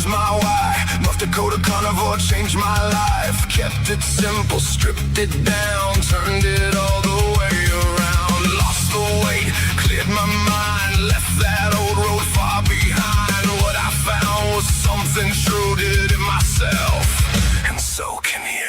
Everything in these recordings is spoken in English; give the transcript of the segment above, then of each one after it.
is my why. North Dakota Carnivore changed my life. Kept it simple, stripped it down, turned it all the way around. Lost the weight, cleared my mind, left that old road far behind. What I found was something true, did it myself, and so can you.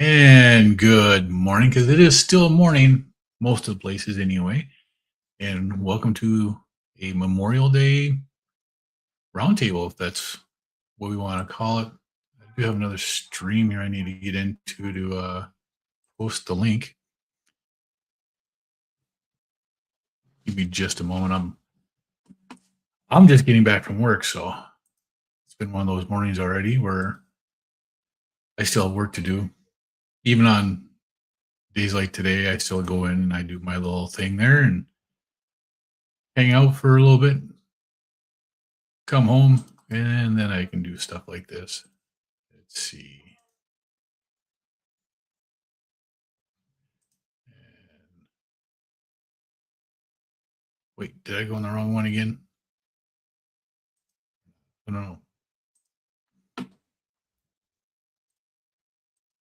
And good morning, because it is still morning, most of the places anyway. And welcome to a Memorial Day roundtable, if that's what we want to call it. I do have another stream here I need to get into to post the link. Give me just a moment. I'm just getting back from work, so it's been one of those mornings already where I still have work to do. Even on days like today, I still go in and I do my little thing there and hang out for a little bit, come home, and then I can do stuff like this. Let's see. And wait, did I go on the wrong one again? Oh, no.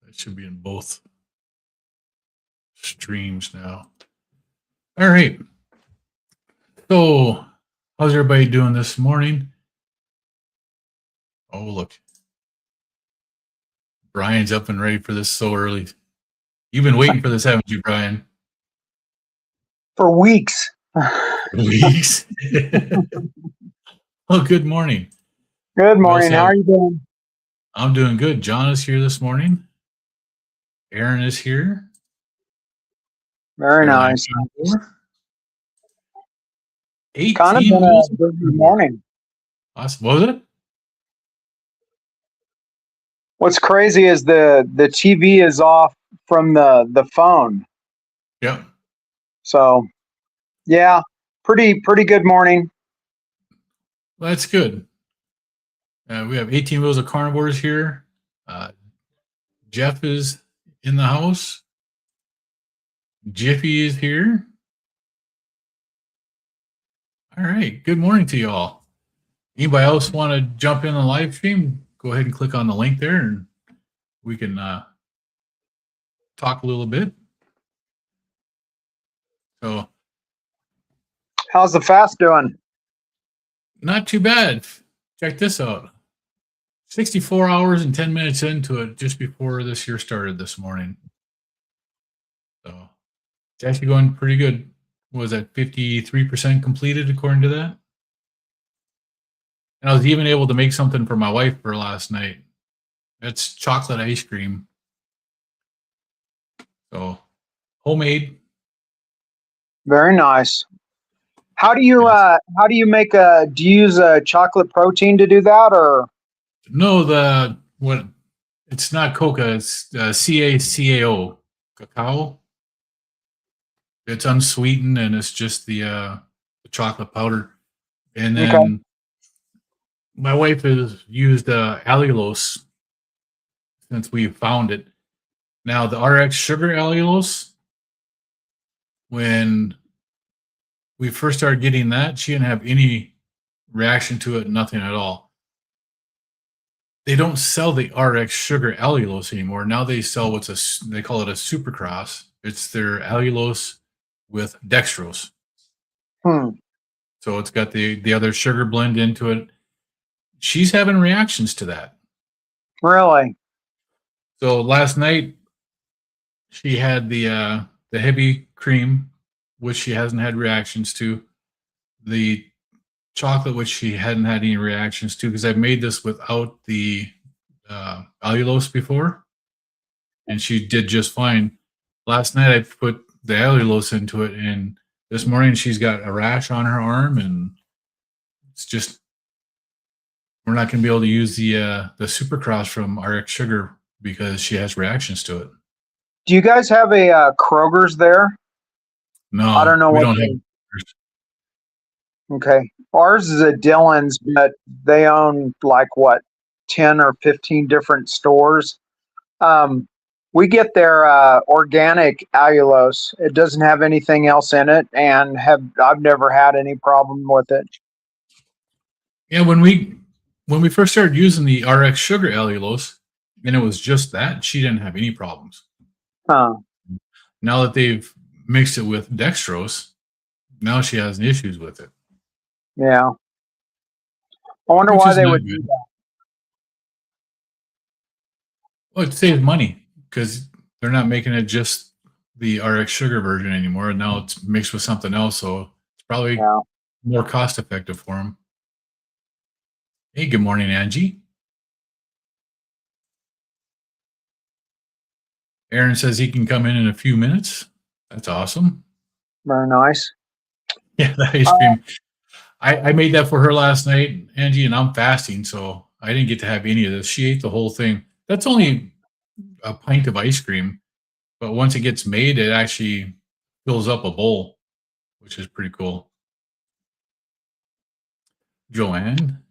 That should be in both streams now. All right. So, how's everybody doing this morning? Oh, look. Brian's up and ready for this so early. You've been waiting for this, haven't you, Brian? For weeks. Weeks? Oh, good morning. Good morning. How are you doing? I'm doing good. John is here this morning. Aaron is here. Very nice. Kind of been a busy morning. Awesome. Was it? What's crazy is the TV is off from the phone. Yep. So, yeah, pretty good morning. Well, that's good. We have 18 Wheels of Carnivores here. Jeff is in the house. Jiffy is here. All right. Good morning to you all. Anybody else want to jump in the live stream? Go ahead and click on the link there and we can talk a little bit. So, how's the fast doing? Not too bad. Check this out. 64 hours and 10 minutes into it just before this year started this morning. So it's actually going pretty good. What was that, 53% completed according to that? And I was even able to make something for my wife for last night. It's chocolate ice cream. So homemade. Very nice. How do you make do you use a chocolate protein to do that, or? No, it's not coca, it's CACAO, cacao. It's unsweetened and it's just the chocolate powder. And then my wife has used allulose since we found it. Now the RX sugar allulose, when we first started getting that, she didn't have any reaction to it, nothing at all. They don't sell the RX sugar allulose anymore. Now they sell they call it a supercross. It's their allulose with dextrose. So it's got the other sugar blend into it. She's having reactions to that. Really? So last night she had the heavy cream, which she hasn't had reactions to. The chocolate, which she hadn't had any reactions to, because I've made this without the allulose before, and she did just fine. Last night I put the allulose into it, and this morning she's got a rash on her arm, and it's just, we're not going to be able to use the Supercross from RX Sugar because she has reactions to it. Do you guys have a Kroger's there? No, I don't know we what don't they- have. Okay. Ours is at Dillon's, but they own like what, 10 or 15 different stores. We get their organic allulose. It doesn't have anything else in it, and I've never had any problem with it. Yeah, when we first started using the RX Sugar allulose, and it was just that, she didn't have any problems. Huh. Now that they've mixed it with dextrose, now she has issues with it. Yeah. I wonder Which why is they not would good. do that. Well, it saves money because they're not making it just the RX Sugar version anymore. Now it's mixed with something else, so it's probably Yeah. more cost effective for them. Hey, good morning, Angie. Aaron says he can come in a few minutes. That's awesome. Very nice. Yeah, the ice cream. I made that for her last night, Angie, and I'm fasting, so I didn't get to have any of this. She ate the whole thing. That's only a pint of ice cream, but once it gets made, it actually fills up a bowl, which is pretty cool. Joanne,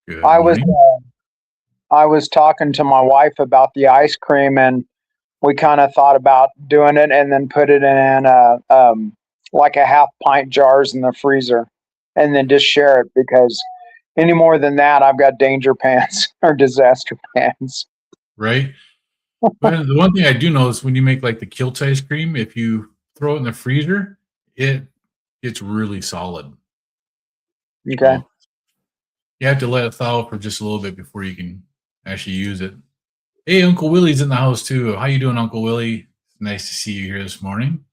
good morning. I was talking to my wife about the ice cream, and we kind of thought about doing it and then put it in like a half pint jars in the freezer, and then just share it, because any more than that, I've got danger pants or disaster pants. Right? But the one thing I do know is when you make like the Kiltz ice cream, if you throw it in the freezer, it gets really solid. Okay. So you have to let it thaw for just a little bit before you can actually use it. Hey, Uncle Willie's in the house too. How you doing, Uncle Willie? It's nice to see you here this morning.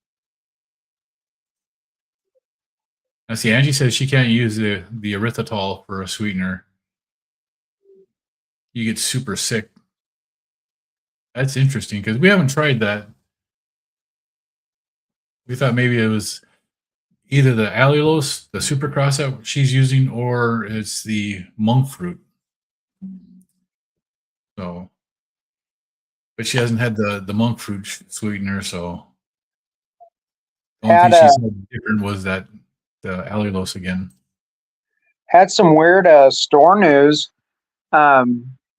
I see Angie says she can't use the erythritol for a sweetener. You get super sick. That's interesting because we haven't tried that. We thought maybe it was either the allulose, the Supercross that she's using, or it's the monk fruit. So, but she hasn't had the monk fruit sweetener, so the only thing she said different was that the allulose again. Had some weird store news.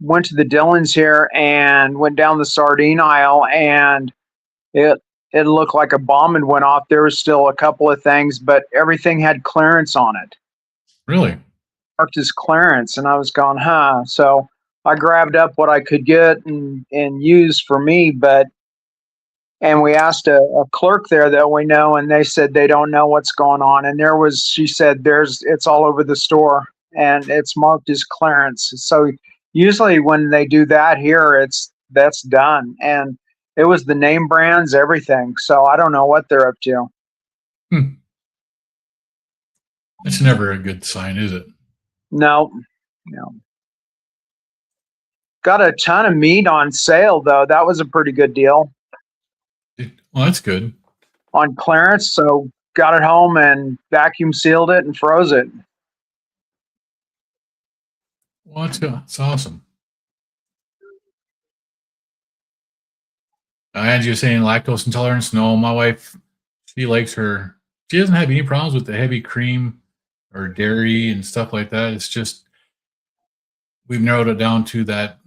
Went to the Dillons here and went down the sardine aisle, and it looked like a bomb had went off. There was still a couple of things, but everything had clearance on it. Really? Marked as clearance, and I was going, huh? So I grabbed up what I could get and use for me, and we asked a clerk there that we know, and they said they don't know what's going on. And she said it's all over the store, and it's marked as clearance. So usually when they do that here, that's done. And it was the name brands, everything. So I don't know what they're up to. That's never a good sign, is it? No. Got a ton of meat on sale, though. That was a pretty good deal. Well, that's good. On clearance, so got it home and vacuum sealed it and froze it. Well, that's awesome. Angie was saying lactose intolerance. No, my wife, she doesn't have any problems with the heavy cream or dairy and stuff like that. It's just we've narrowed it down to that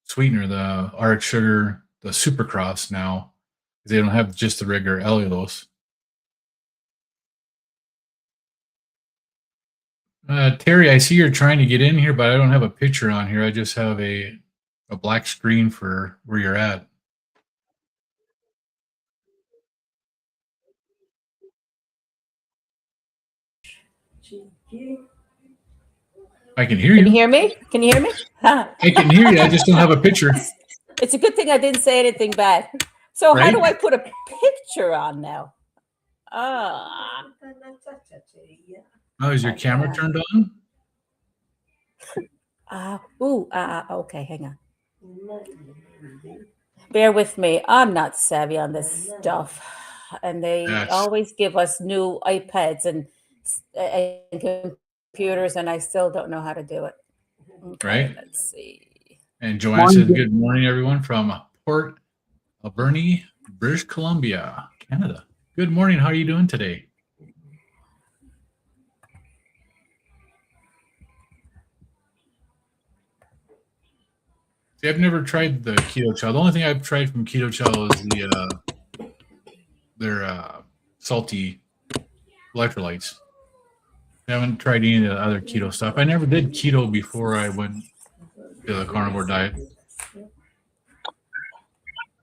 sweetener, the RX Sugar, the Supercross now. They don't have just the regular allulose. Terry, I see you're trying to get in here, but I don't have a picture on here. I just have a black screen for where you're at. I can hear you. Can you hear me? Can you hear me? I can hear you. I just don't have a picture. It's a good thing I didn't say anything bad. So how Right? do I put a picture on now? Ah, Oh, is your camera turned on? okay, hang on. Bear with me. I'm not savvy on this stuff. And they That's always give us new iPads and computers, and I still don't know how to do it. Okay, right. let's see. And Joanne says, good morning, everyone, from Port Alberni, British Columbia, Canada. Good morning. How are you doing today? See, I've never tried the Keto Chow. The only thing I've tried from Keto Chow is their salty electrolytes. I haven't tried any of the other keto stuff. I never did keto before I went to the carnivore diet.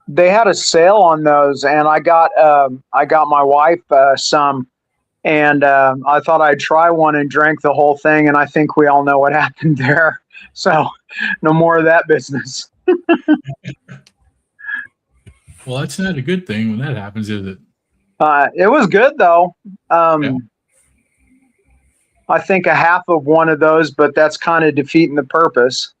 They had a sale on those, and I got my wife some, and I thought I'd try one and drank the whole thing, and I think we all know what happened there. So no more of that business. Well, that's not a good thing when that happens, is it? It was good though. Yeah. I think a half of one of those, but that's kind of defeating the purpose.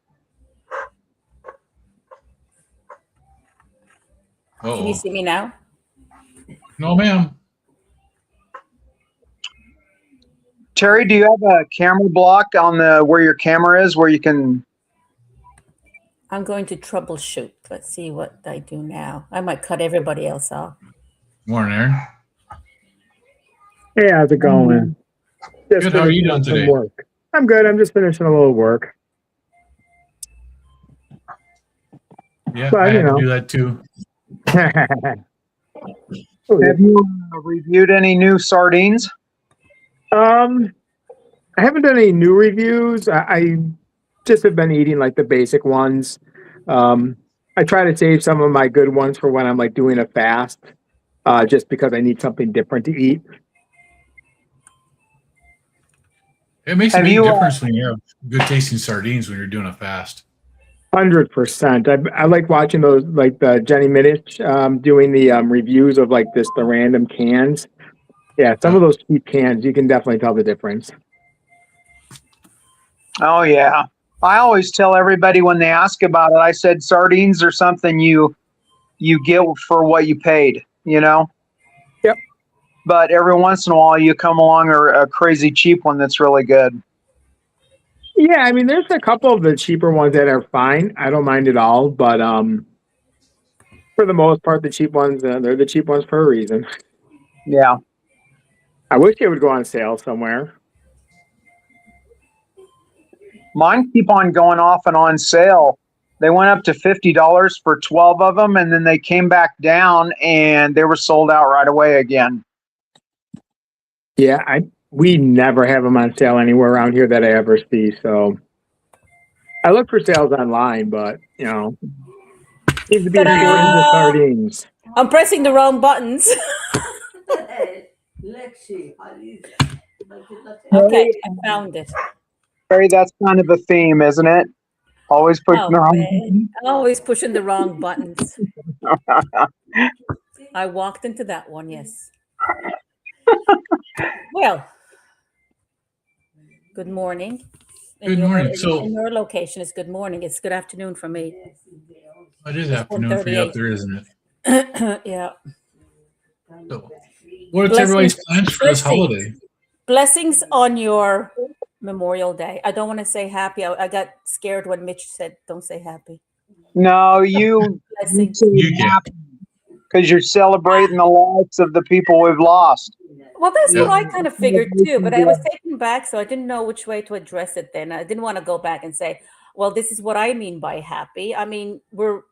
Uh-oh. Can you see me now? No, ma'am. Terry, do you have a camera block on the where your camera is, where you can? I'm going to troubleshoot. Let's see what I do now. I might cut everybody else off. Morning, Aaron. Hey, how's it going? Just Good. How are you finishing doing some today? work. I'm good. I'm just finishing a little work. Yeah, But, I you had to know. do that too. Have you reviewed any new sardines? I haven't done any new reviews. I just have been eating like the basic ones. I try to save some of my good ones for when I'm like doing a fast, just because I need something different to eat. It makes a Have big you, difference when you have good tasting sardines when you're doing a fast. 100%. I like watching those, like the Jenny Minich doing the reviews of like the random cans. Yeah, some of those cheap cans, you can definitely tell the difference. Oh yeah, I always tell everybody when they ask about it, I said sardines are something you get for what you paid, you know. Yep. But every once in a while, you come along a crazy cheap one that's really good. Yeah, I mean, there's a couple of the cheaper ones that are fine. I don't mind at all, but for the most part, the cheap ones, they're the cheap ones for a reason. Yeah. I wish they would go on sale somewhere. Mine keep on going off and on sale. They went up to $50 for 12 of them, and then they came back down, and they were sold out right away again. Yeah, we never have them on sale anywhere around here that I ever see. So I look for sales online, but you know, seems to be a shortage of sardines. I'm pressing the wrong buttons. Okay, I found it. Terry, that's kind of a theme, isn't it? Always pushing the wrong man. Always pushing the wrong buttons. I walked into that one, yes. Well, good morning. Good morning. So in your location, it's good morning. It's good afternoon for me. it is afternoon for you up there, isn't it? Yeah. So, what's everybody's plans for this holiday? Blessings on your Memorial Day. I don't want to say happy. I got scared when Mitch said, "Don't say happy." No, you can't, because you're celebrating the lives of the people we've lost. Well, that's what I kind of figured too, but I was taken back, so I didn't know which way to address it then. I didn't want to go back and say, well, this is what I mean by happy. I mean, we're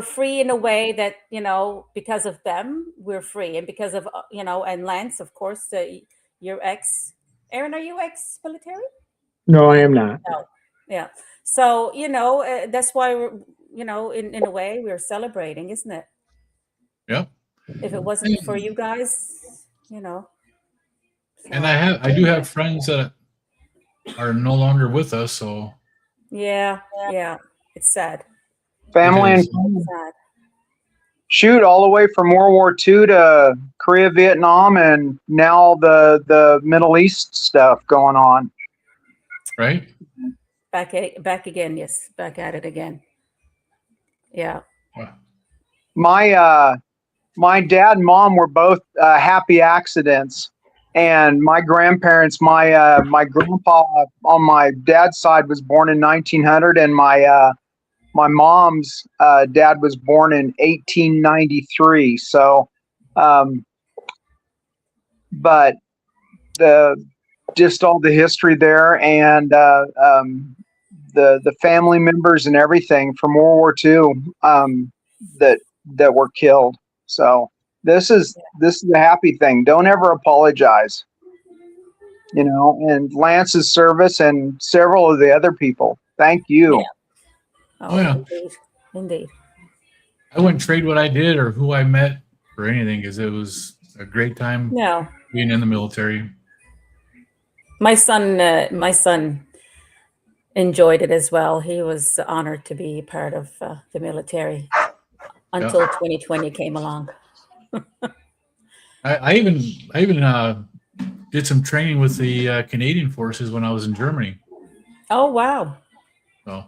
free in a way that, because of them, we're free. And because of, and Lance, of course, your Aaron, are you ex-military? No, I am not. No. Yeah. So, that's why we're, in a way we're celebrating, isn't it? Yep. If it wasn't for you guys, So. And I do have friends that are no longer with us, so. Yeah. It's sad. Family and is. friends. Sad. Shoot, all the way from World War II to Korea, Vietnam, and now the Middle East stuff going on. Right? Back again. Yes, back at it again. Yeah. Wow. My dad and mom were both happy accidents, and my grandparents, my grandpa on my dad's side was born in 1900, and my mom's dad was born in 1893. So, but just all the history there, and the family members and everything from World War II that were killed. So this is a happy thing. Don't ever apologize. And Lance's service and several of the other people. Thank you. Yeah. Oh, yeah. Indeed. I wouldn't trade what I did or who I met for anything because it was a great time No. being in the military. My son enjoyed it as well. He was honored to be part of the military until 2020 came along. I even did some training with the Canadian forces when I was in Germany. Oh, wow. So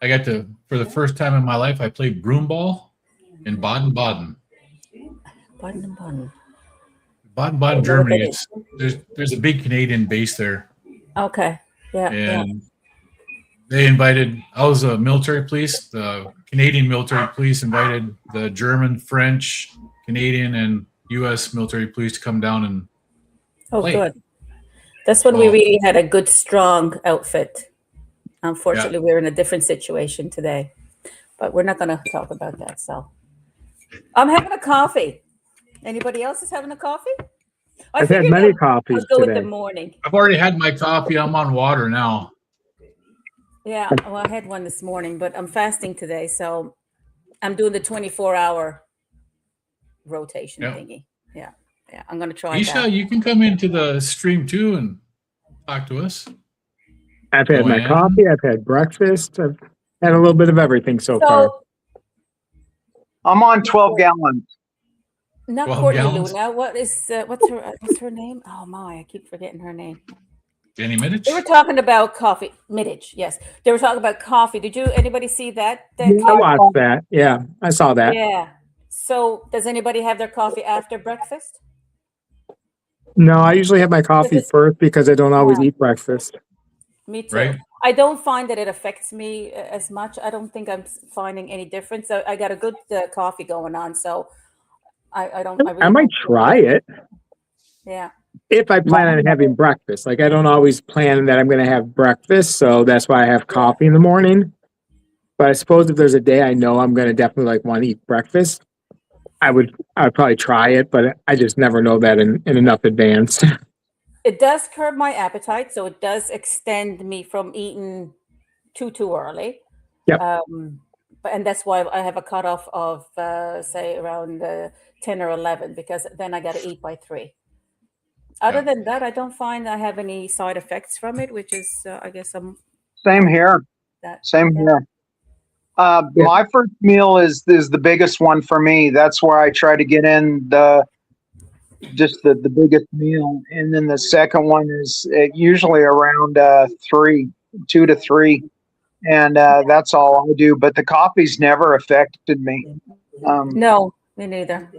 I got to, for the first time in my life, I played broomball in Baden-Baden. Baden-Baden. Baden-Baden, Germany. There's a big Canadian base there. Okay. Yeah. And they invited, I was a military police, the Canadian military police invited the German, French, Canadian, and U.S. military police to come down and play. Good. That's when we really had a good, strong outfit. Unfortunately, we're in a different situation today, but we're not going to talk about that. So I'm having a coffee. Anybody else is having a coffee? I've had many coffees I'll go today. with the morning. I've already had my coffee. I'm on water now. Yeah, well, I had one this morning, but I'm fasting today, so I'm doing the 24-hour rotation thingy. Yeah, I'm going to try Isha, that. you can come into the stream too and talk to us. I've had my coffee. I've had breakfast. I've had a little bit of everything so far. I'm on 12 gallons. Not 12 Courtney gallons? Luna. What's her name? Oh my, I keep forgetting her name. Jenny Middich? They were talking about coffee. Middich, yes. They were talking about coffee. Did anybody see that? I watched that. Yeah, I saw that. Yeah. So does anybody have their coffee after breakfast? No, I usually have my coffee first because I don't always eat breakfast. Me too. Right. I don't find that it affects me as much. I don't think I'm finding any difference. I got a good coffee going on, so I don't. I might try it. Yeah. If I plan on having breakfast. Like I don't always plan that I'm going to have breakfast, so that's why I have coffee in the morning. But I suppose if there's a day I know I'm going to definitely want to eat breakfast, I would probably try it, but I just never know that in enough advance. It does curb my appetite, so it does extend me from eating too early. Yep. And that's why I have a cutoff of say around 10 or 11, because then I got to eat by 3. Other than that, I don't find I have any side effects from it, which is I guess Same here. Same here. My first meal is the biggest one for me. That's where I try to get in the biggest meal, and then the second one is usually around 2 to 3, and that's all I do. But the coffee's never affected me. No, me neither.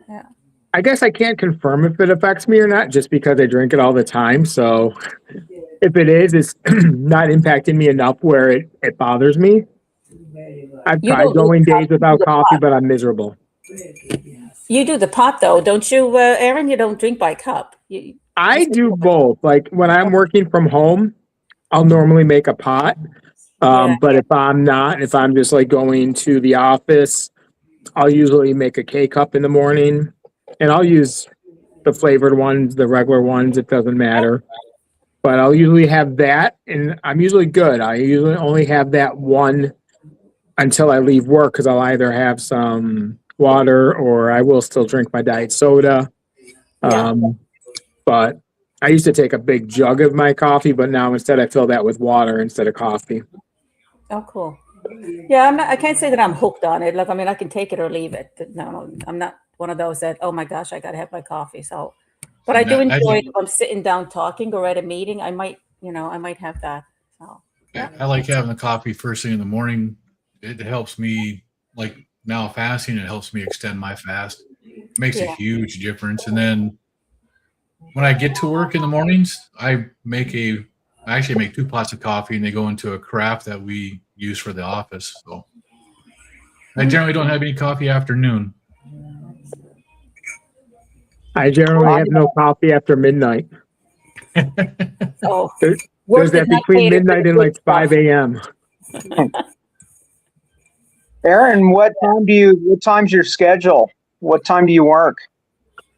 Yeah. I guess I can't confirm if it affects me or not, just because I drink it all the time. So if it is, it's not impacting me enough where it bothers me. I've tried going days without coffee, but I'm miserable. You do the pot though, don't you, Aaron? You don't drink by cup. I do both. Like when I'm working from home, I'll normally make a pot. But if I'm just like going to the office, I'll usually make a K-cup in the morning, and I'll use the flavored ones, the regular ones. It doesn't matter. But I'll usually have that, and I'm usually good. I usually only have that one until I leave work, because I'll either have some water or I will still drink my diet soda. But I used to take a big jug of my coffee, but now instead I fill that with water instead of coffee. Oh, cool. Yeah, I can't say that I'm hooked on it. Like, I mean, I can take it or leave it. No, I'm not one of those that, oh my gosh, I got to have my coffee. So, but I do enjoy it if I'm sitting down talking or at a meeting. I might have that. So, yeah. I like having the coffee first thing in the morning. It helps me, like now fasting, it helps me extend my fast. It makes a huge difference. And then when I get to work in the mornings, I actually make 2 pots of coffee, and they go into a carafe that we use for the office. So I generally don't have any coffee afternoon. I generally have no coffee after midnight. Oh, There's that between midnight and like 5 a.m. Aaron, what time's your schedule? What time do you work?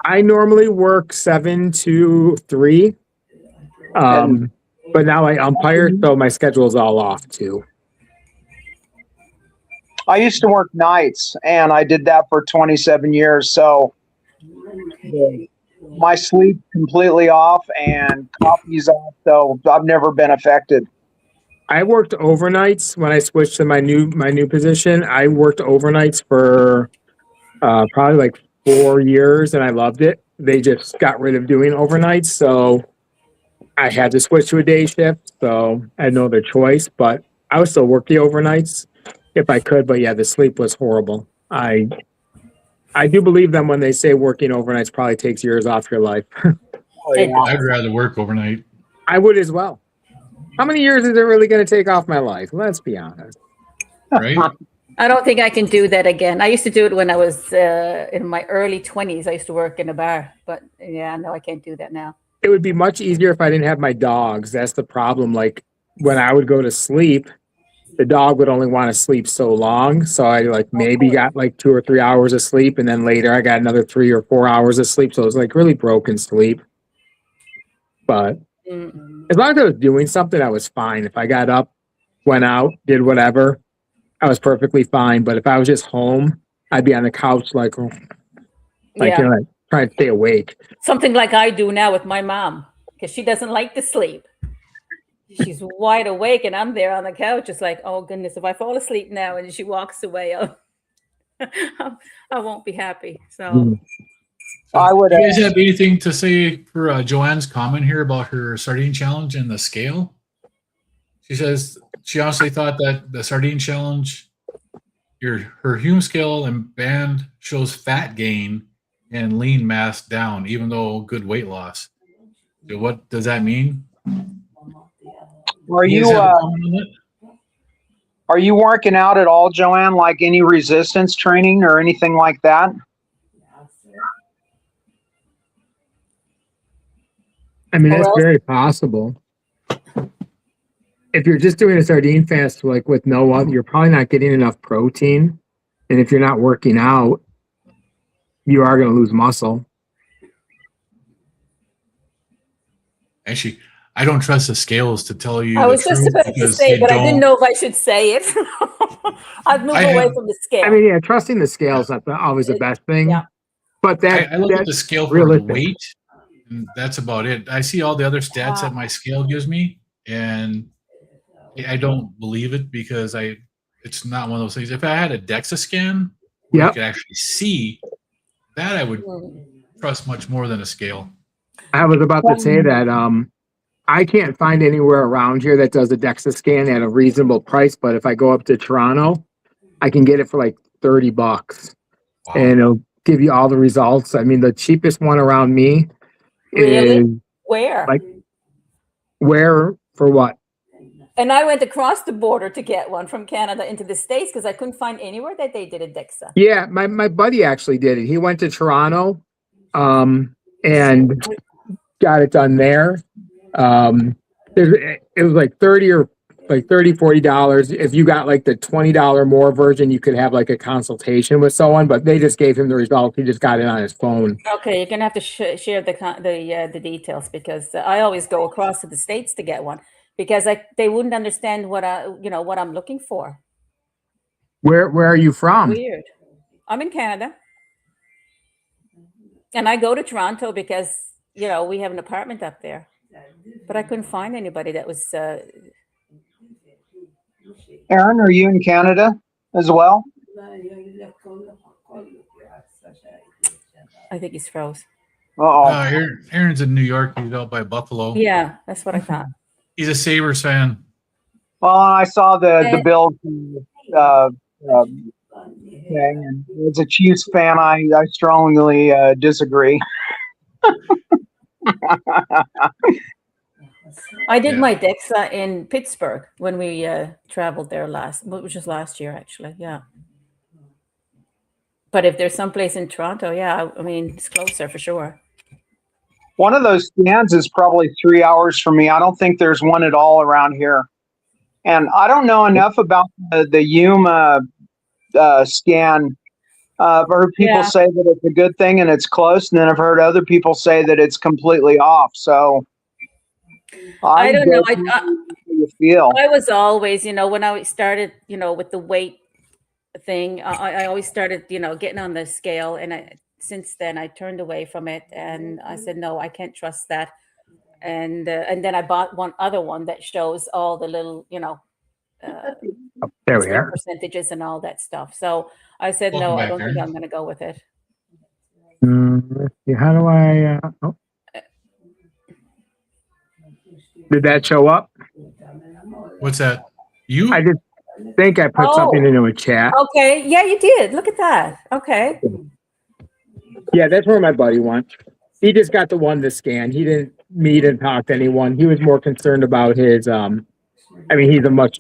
I normally work 7 to 3. But now I umpire, so my schedule is all off too. I used to work nights, and I did that for 27 years. So my sleep completely off and coffee's off. So I've never been affected. I worked overnights when I switched to my new position. I worked overnights for probably like 4 years, and I loved it. They just got rid of doing overnights, so I had to switch to a day shift. So I had no other choice, but I would still work the overnights if I could. But yeah, the sleep was horrible. I do believe them when they say working overnights probably takes years off your life. I'd rather work overnight. I would as well. How many years is it really going to take off my life? Let's be honest. Right? I don't think I can do that again. I used to do it when I was in my early 20s. I used to work in a bar, but yeah, no, I can't do that now. It would be much easier if I didn't have my dogs. That's the problem. Like when I would go to sleep, the dog would only want to sleep so long. So I maybe got like 2 or 3 hours of sleep. And then later I got another 3 or 4 hours of sleep. So it was like really broken sleep. But as long as I was doing something, I was fine. If I got up, went out, did whatever, I was perfectly fine. But if I was just home, I'd be on the couch trying to stay awake. Something like I do now with my mom, because she doesn't like to sleep. She's wide awake, and I'm there on the couch. It's like, oh goodness, if I fall asleep now and she walks away, I won't be happy. So I would. Do you guys have anything to say for Joanne's comment here about her sardine challenge and the scale? She says she honestly thought that the sardine challenge, her human scale and band shows fat gain and lean mass down, even though good weight loss. So what does that mean? Are you working out at all, Joanne? Like any resistance training or anything like that? I mean, that's very possible. If you're just doing a sardine fast, like with no other, you're probably not getting enough protein. And if you're not working out, you are going to lose muscle. Actually, I don't trust the scales to tell you. I was just about to say, but I didn't know if I should say it. I'd move away from the scale. I mean, yeah, trusting the scale is not always the best thing. Yeah. But I look at the scale for the weight, and that's about it. I see all the other stats that my scale gives me, and I don't believe it because it's not one of those things. If I had a DEXA scan, where you could actually see that, I would trust much more than a scale. I was about to say that I can't find anywhere around here that does a DEXA scan at a reasonable price, but if I go up to Toronto, I can get it for like $30. Wow. And it'll give you all the results. I mean, the cheapest one around me is where? Like where for what? And I went across the border to get one from Canada into the States because I couldn't find anywhere that they did a DEXA. Yeah, my buddy actually did it. He went to Toronto and got it done there. It was like $40. If you got like the $20 more version, you could have like a consultation with someone, but they just gave him the results. He just got it on his phone. Okay, you're gonna have to share the details because I always go across to the States to get one because they wouldn't understand what I'm looking for. Where are you from? Weird. I'm in Canada, and I go to Toronto because we have an apartment up there. But I couldn't find anybody that was. Aaron, are you in Canada as well? I think he's froze. Uh-oh. Aaron's in New York. He's out by Buffalo. Yeah, that's what I thought. He's a Sabres fan. Well, I saw the And- Bills thing, and as a Chiefs fan, I strongly disagree. I did Yeah. my DEXA in Pittsburgh when we traveled there which was last year actually. Yeah. But if there's someplace in Toronto, yeah, I mean, it's closer for sure. One of those scans is probably 3 hours for me. I don't think there's one at all around here. And I don't know enough about the Yuma scan. I've heard people Yeah. say that it's a good thing and it's close, and then I've heard other people say that it's completely off. So I don't know. You feel. I was always, when I started, with the weight thing, I always started, getting on the scale. And since then I turned away from it and I said, no, I can't trust that. And then I bought one other one that shows all the little, There we are. percentages and all that stuff. So I said, Welcome no, I back, don't think Aaron. I'm going to go with it. Let's see, how do I? Did that show up? What's that? You? I just think I put something into a chat. Okay. Yeah, you did. Look at that. Okay. Yeah, that's where my buddy went. He just got the one to scan. He didn't meet and talk to anyone. He was more concerned about his. I mean, he's a much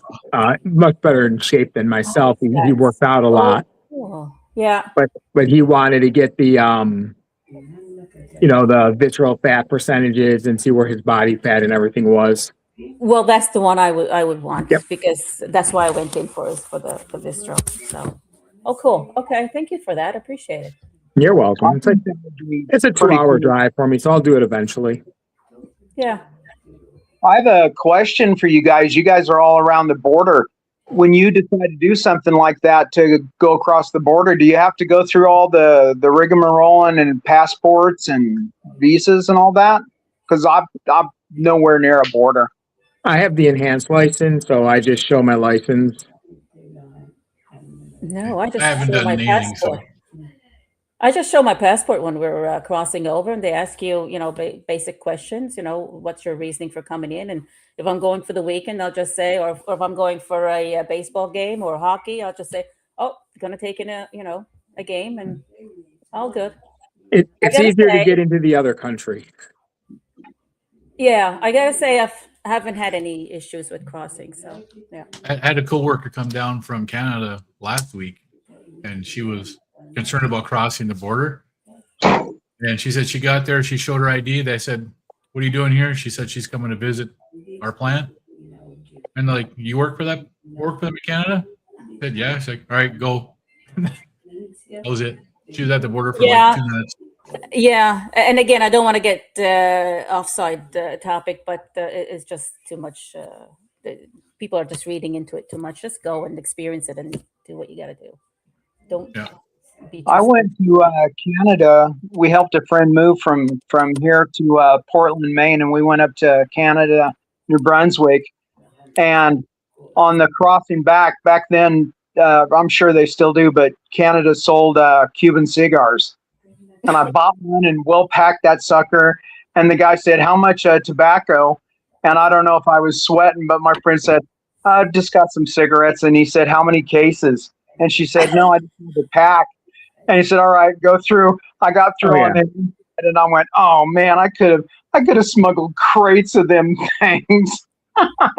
better in shape than myself. He worked out a lot, Cool. Yeah. but he wanted to get the the visceral fat percentages and see where his body fat and everything was. Well, that's the one I would want. Yep. Because that's why I went in for the visceral. So, oh, cool. Okay, thank you for that. Appreciate it. You're welcome. It's a 2-hour drive for me, so I'll do it eventually. Yeah. I have a question for you guys. You guys are all around the border. When you decide to do something like that to go across the border, do you have to go through all the rigmarole and passports and visas and all that? Because I'm nowhere near a border. I have the enhanced license, so I just show my license. No, I just haven't show done my anything, so passport. I just show my passport when we're crossing over, and they ask you, basic questions. What's your reasoning for coming in? And if I'm going for the weekend, I'll just say, or if I'm going for a baseball game or hockey, I'll just say, oh, going to take in a game, and all good. It's gotta easier to say- get into the other country. Yeah, I gotta say I haven't had any issues with crossing. So yeah. I had a coworker come down from Canada last week, and she was concerned about crossing the border. And she said she got there, she showed her ID. They said, "What are you doing here?" She said she's coming to visit our plant. And they're like, "You work for them in Canada?" I said, "Yeah." She's like, "All right, go." That was it. She was at the border for Yeah. like 2 minutes. Yeah, and again, I don't want to get offside topic, but it's just too much. People are just reading into it too much. Just go and experience it and do what you got to do. Don't. Yeah. Be I too- went to Canada. We helped a friend move from here to Portland, Maine, and we went up to Canada, New Brunswick. And on the crossing back then, I'm sure they still do, but Canada sold Cuban cigars. And I bought one and Will packed that sucker. And the guy said, "How much tobacco?" And I don't know if I was sweating, but my friend said, "I've just got some cigarettes." And he said, "How many cases?" And she said, "No, I just need a pack." And he said, "All right, go through." I got through Oh, on it, and I went, "Oh man, I could have smuggled crates of them things."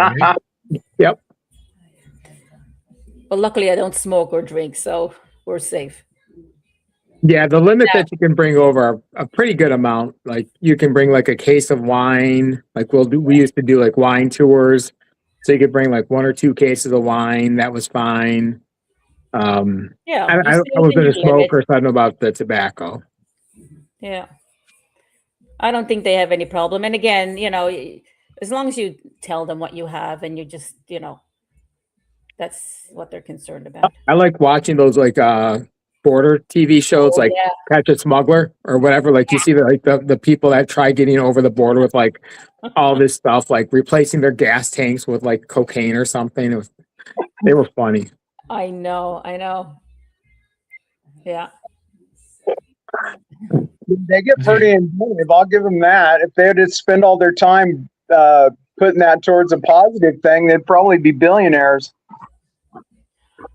Right? Yep. But luckily, I don't smoke or drink, so we're safe. Yeah, the limit that you can bring over a pretty good amount. Like you can bring like a case of wine. Like we used to do like wine tours. So you could bring like 1 or 2 cases of wine. That was fine. Yeah, I still wasn't a within your limit. smoker, so I don't know about the tobacco. Yeah, I don't think they have any problem. And again, as long as you tell them what you have, and you just, that's what they're concerned about. I like watching those like border TV shows, like Yeah. Catch a Smuggler or whatever. Like you see the people that try getting over the border with like all this stuff, like replacing their gas tanks with like cocaine or something. They were funny. I know. Yeah. They get pretty inventive. I'll give them that. If they had to spend all their time putting that towards a positive thing, they'd probably be billionaires.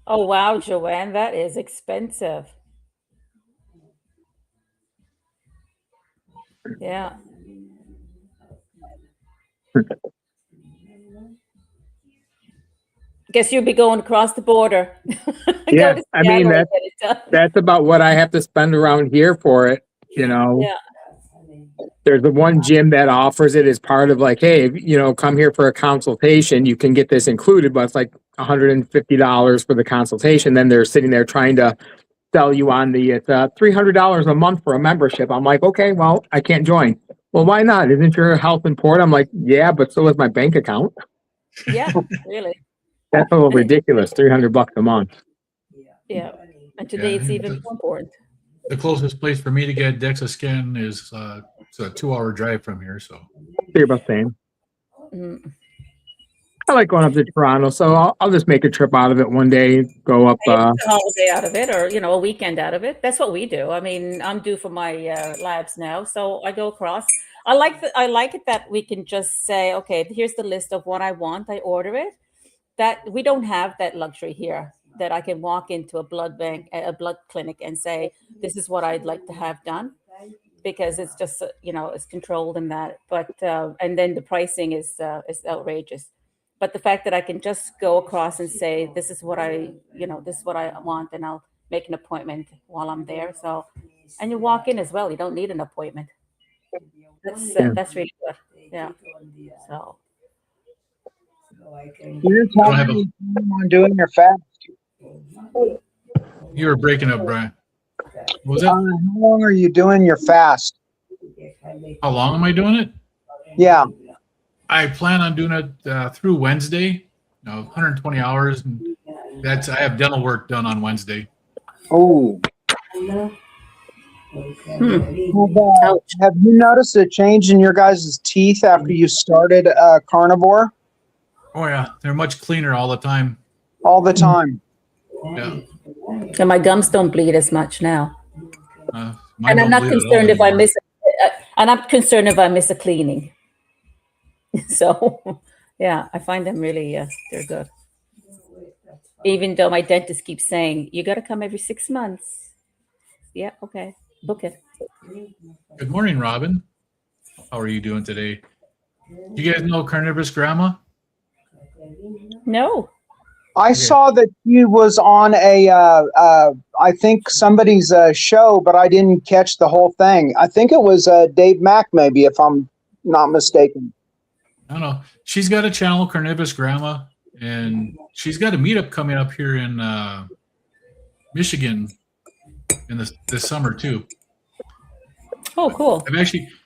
Oh, wow, Joanne, that is expensive. Yeah. Guess you'll be going across the border. Yeah, Go to I mean, Seattle and get it done. that's about what I have to spend around here for it. You know, Yeah. there's the one gym that offers it as part of like, hey, you know, come here for a consultation. You can get this included, but it's like $150 for the consultation. Then they're sitting there trying to sell you on it's $300 a month for a membership. I'm like, okay, well, I can't join. Well, why not? Isn't your health important? I'm like, yeah, but so is my bank account. Yeah, really. That's a little ridiculous. $300 a month. Yeah. And today it's even more important. The closest place for me to get DEXA scan is it's a 2-hour drive from here. So They're about the same. Mm. I like going up to Toronto, so I'll just make a trip out of it one day, go up. A holiday out of it, or a weekend out of it. That's what we do. I mean, I'm due for my labs now, so I go across. I like it that we can just say, okay, here's the list of what I want. I order it. That we don't have that luxury here. That I can walk into a blood bank, a blood clinic, and say, this is what I'd like to have done, because it's just it's controlled in that. But and then the pricing is outrageous. But the fact that I can just go across and say, this is what I want, and I'll make an appointment while I'm there. So, and you walk in as well. You don't need an appointment. That's really good. Yeah. So. You're talking on doing your fast. you were breaking up, Brian. What was that? How long are you doing your fast? How long am I doing it? Yeah. I plan on doing it through Wednesday. 120 hours. And I have dental work done on Wednesday. Oh. Have you noticed a change in your guys' teeth after you started carnivore? Oh yeah, they're much cleaner all the time. All the time. Yeah. And my gums don't bleed as much now. Mine And I'm don't not bleed at all concerned if I anymore. miss. I'm not concerned if I miss a cleaning. So, yeah, I find them really they're good. Even though my dentist keeps saying you got to come every 6 months. Yeah, okay, book it. Good morning, Robin. How are you doing today? Do you guys know Carnivorous Grandma? No. I saw that he was on I think somebody's show, but I didn't catch the whole thing. I think it was Dave Mack, maybe, if I'm not mistaken. I don't know. She's got a channel, Carnivorous Grandma, and she's got a meetup coming up here in Michigan in this summer too. Oh, cool.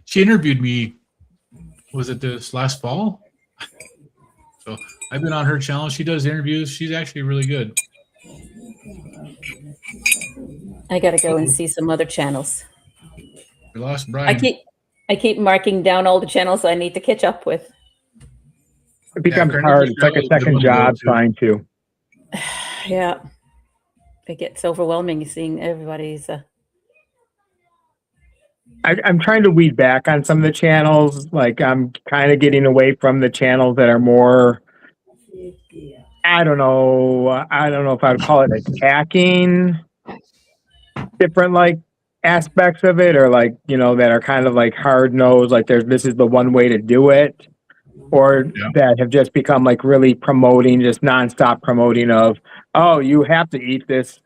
She interviewed me. Was it this last fall? So I've been on her channel. She does interviews. She's actually really good. I got to go and see some other channels. We lost Brian. I keep marking down all the channels I need to catch up with. It becomes Carnivorous hard. It's like a Grandma's a good second one to go job to. trying to. Yeah. It gets overwhelming seeing everybody's. I'm trying to weed back on some of the channels. Like I'm kind of getting away from the channels that are more, I don't know if I'd call it attacking different like aspects of it, or like, that are kind of like hard nosed, like this is the one way to do it, or that have just become like really promoting, just nonstop promoting of, oh, you have to eat this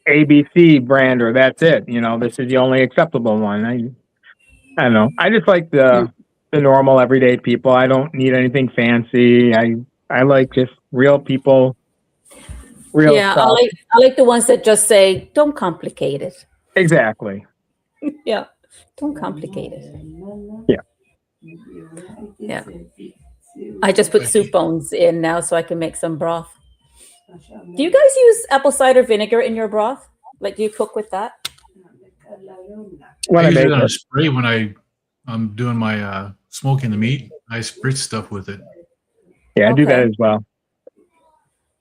ABC brand, or that's it. This is the only acceptable one. I don't know. I just like the normal everyday people. I don't need anything fancy. I like just real people. Real stuff. I like the ones that just say, don't complicate it. Exactly. Yeah. Don't complicate it. Yeah. Yeah. I just put soup bones in now so I can make some broth. Do you guys use apple cider vinegar in your broth? Like, do you cook with that? When I I use make it on a it. spray when I'm doing my smoking the meat. I spritz stuff with it. Yeah, I do that Okay. as well.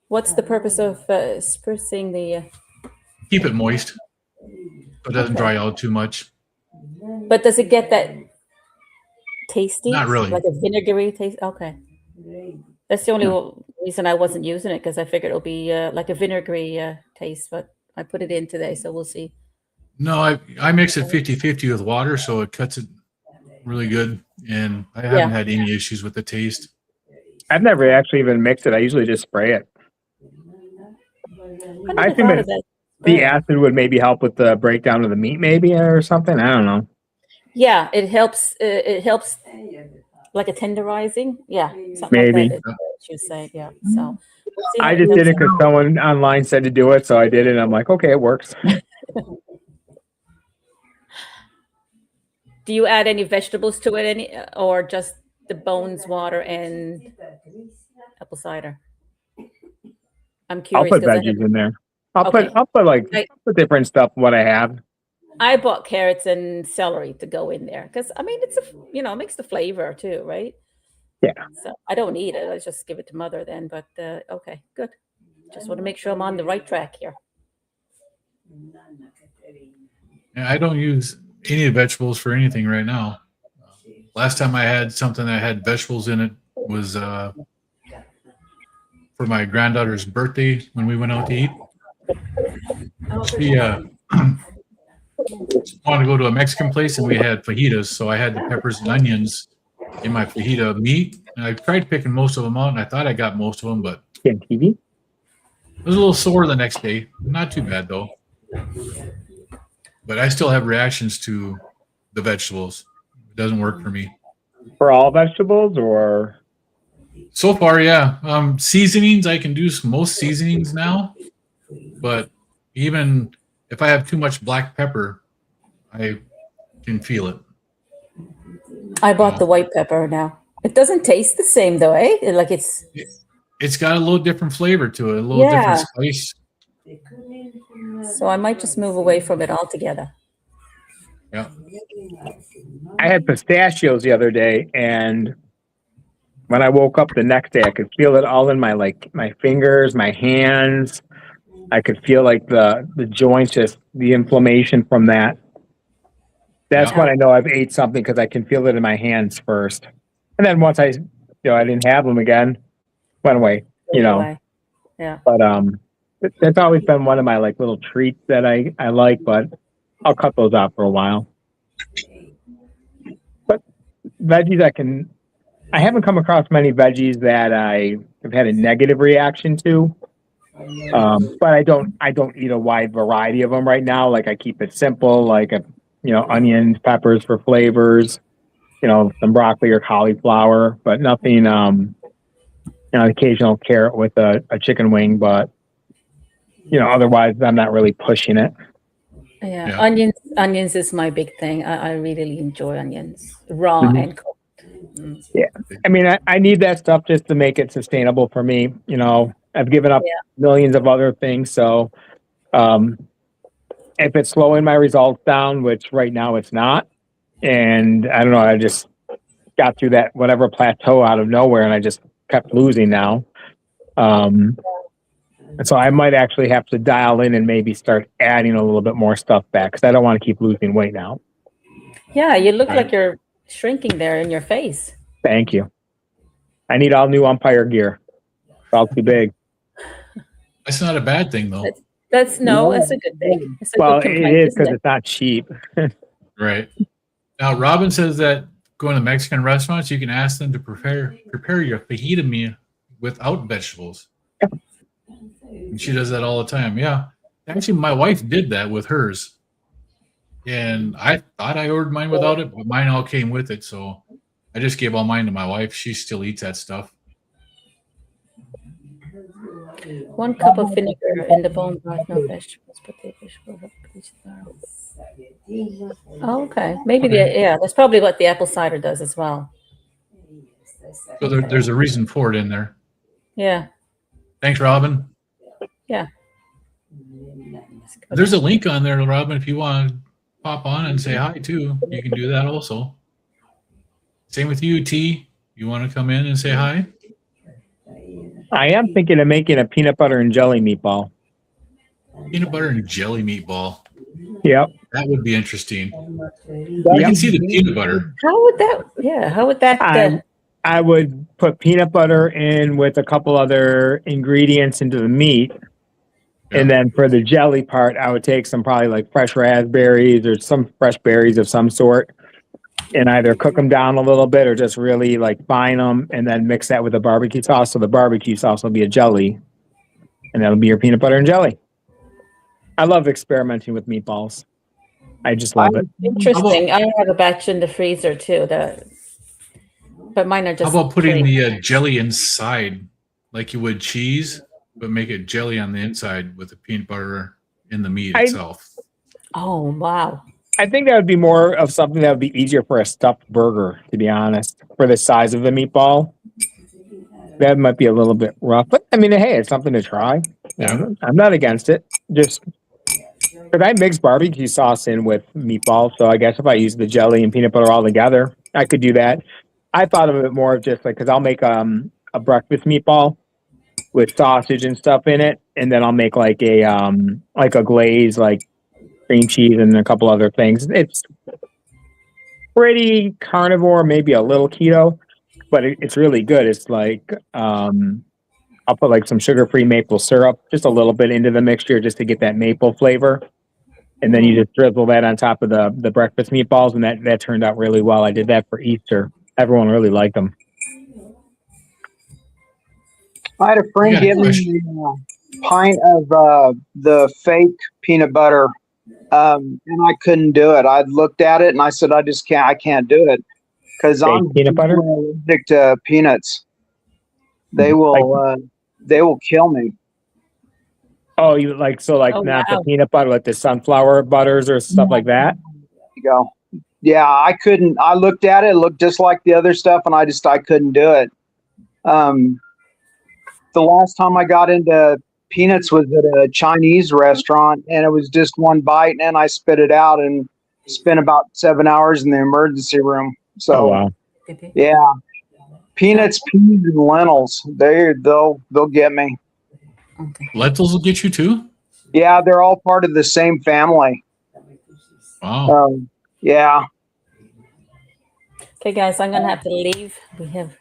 What's the purpose of spritzing the? Keep it moist so it doesn't Okay. dry out too much. But does it get that tasty? Not really. Like a vinegary taste? Okay. That's the only reason I wasn't using it, because I figured it'll be like a vinegary taste, but I put it in today, so we'll see. No, I mix it 50-50 with water, so it cuts it really good. And I haven't had any issues with the taste. I've never actually even mixed it. I usually just spray it. I think that the acid would maybe help with the breakdown of the meat, maybe, or something. I don't know. Yeah, it helps. It helps, like a tenderizing. Yeah, something Maybe. like that. You say, yeah. So we'll see how I just goes. did it because someone online said to do it, so I did it. And I'm like, okay, it works. Do you add any vegetables to it, or just the bones, water, and apple cider? I'm I'll curious. put 'cause I veggies have- in there. I'll Okay. put different stuff. What I have. I bought carrots and celery to go in there because I mean it's it makes the flavor too, right? Yeah. So I don't eat it. I just give it to mother then. But okay, good. Just want to make sure I'm on the right track here. And I don't use any vegetables for anything right now. Last time I had something that had vegetables in it was for my granddaughter's birthday when we went out to eat. She wanted to go to a Mexican place and we had fajitas, so I had the peppers and onions in my fajita meat. And I tried picking most of them out, and I thought I got most of them, but TV. it was a little sore the next day. Not too bad though. But I still have reactions to the vegetables. It doesn't work for me. For all vegetables, or So far, yeah. Seasonings, I can do most seasonings now, but even if I have too much black pepper, I can feel it. I bought the white pepper now. It doesn't taste the same though, eh? Like it's got a little different flavor to it, a little different spice. So I might just move away from it altogether. Yeah. I had pistachios the other day, and when I woke up the next day, I could feel it all in my fingers, my hands. I could feel like the joints, just the inflammation from that. That's when I know I've ate something, because I can feel it in my hands first, and then once I didn't have them again, went away. Yeah. But that's always been one of my little treats that I like, but I'll cut those out for a while. But veggies, I haven't come across many veggies that I have had a negative reaction to. But I don't eat a wide variety of them right now. Like, I keep it simple, onions, peppers for flavors, some broccoli or cauliflower, but nothing, an occasional carrot with a chicken wing, but otherwise I'm not really pushing it. Yeah. Onions is my big thing. I really enjoy onions, raw and cooked. Yeah. I mean, I need that stuff just to make it sustainable for me. I've given up millions of other things. So if it's slowing my results down, which right now it's not, and I don't know, I just got through that whatever plateau out of nowhere, and I just kept losing now. And so I might actually have to dial in and maybe start adding a little bit more stuff back, because I don't want to keep losing weight now. Yeah, you look like you're shrinking there in your face. Thank you. I need all new umpire gear. It's all too big. That's not a bad thing, though. That's a good thing. It's a Well, good it complaint, is, isn't because it's not cheap. Right. Now, Robin says that going to Mexican restaurants, you can ask them to prepare your fajita meal without vegetables. And she does that all the time. Yeah. Actually, my wife did that with hers. And I thought I ordered mine without it, but mine all came with it. So I just gave all mine to my wife. She still eats that stuff. 1 cup of vinegar in the bone broth, no vegetables, Oh, okay. Maybe that's probably what the apple cider does as well. So there's a reason for it in there. Yeah. Thanks, Robin. Yeah. There's a link on there, Robin, if you want to pop on and say hi too. You can do that also. Same with you, T. You want to come in and say hi? I am thinking of making a peanut butter and jelly meatball. Peanut butter and jelly meatball. Yep. That would be interesting. I Yep. can see the peanut butter. How would that? Yeah, how would that? I would put peanut butter in with a couple other ingredients into the meat. Yeah. And then for the jelly part, I would take some probably like fresh raspberries or some fresh berries of some sort and either cook them down a little bit or just really like fine them and then mix that with a barbecue sauce. So the barbecue sauce will be a jelly and that'll be your peanut butter and jelly. I love experimenting with meatballs. I just love it. Interesting. I have a batch in the freezer too. But mine are just. How about putting the jelly inside, like you would cheese, but make it jelly on the inside with the peanut butter in the meat itself? Oh, wow. I think that would be more of something that would be easier for a stuffed burger, to be honest, for the size of the meatball. That might be a little bit rough, but I mean, hey, it's something to try. Yeah. I'm not against it. Just because I mix barbecue sauce in with meatballs, so I guess if I use the jelly and peanut butter all together, I could do that. I thought of it more of just like because I'll make a breakfast meatball with sausage and stuff in it, and then I'll make like a glaze, like cream cheese and a couple other things. It's pretty carnivore, maybe a little keto, but it's really good. It's like I'll put like some sugar-free maple syrup, just a little bit into the mixture just to get that maple flavor. And then you just drizzle that on top of the breakfast meatballs, and that turned out really well. I did that for Easter. Everyone really liked them. I had a friend give me a pint of the fake peanut butter, and I couldn't do it. I looked at it and I said, I can't do it because I'm peanut butter allergic to peanuts. They will kill me. Oh, you like not the peanut butter, like the sunflower butters or stuff like that? There you go. Yeah, I couldn't. I looked at it; it looked just like the other stuff, and I couldn't do it. The last time I got into peanuts was at a Chinese restaurant, and it was just one bite, and I spit it out and spent about 7 hours in the emergency room. So, wow. Yeah, peanuts, peas, and lentils. They'll get me. Okay. Lentils will get you too? Yeah, they're all part of the same family. Wow. Yeah. Okay, guys, I'm gonna have to leave. We have.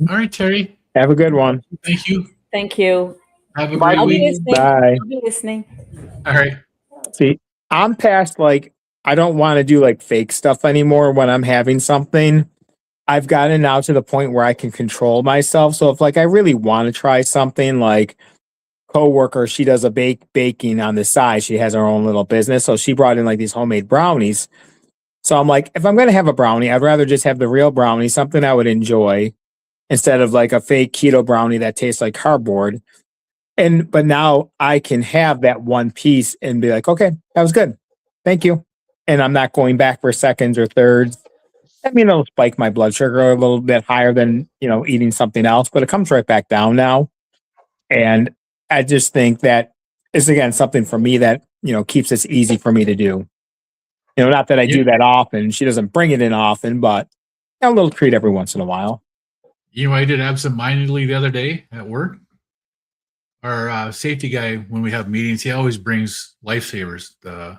All right, Terry. Have a good one. Thank you. Thank you. Have a great I'll be week. listening. Bye. I'll be listening. All right. See, I'm past like I don't want to do like fake stuff anymore when I'm having something. I've gotten now to the point where I can control myself. So if like I really want to try something, like coworker, she does a baking on the side. She has her own little business. So she brought in like these homemade brownies. So I'm like, if I'm going to have a brownie, I'd rather just have the real brownie, something I would enjoy instead of like a fake keto brownie that tastes like cardboard. But now I can have that one piece and be like, okay, that was good. Thank you. And I'm not going back for seconds or thirds. I mean, it'll spike my blood sugar a little bit higher than, eating something else, but it comes right back down now. And I just think that is, again, something for me that, keeps this easy for me to do. Not that I do that often. She doesn't bring it in often, but a little treat every once in a while. I did absentmindedly the other day at work. Our safety guy, when we have meetings, he always brings lifesavers, the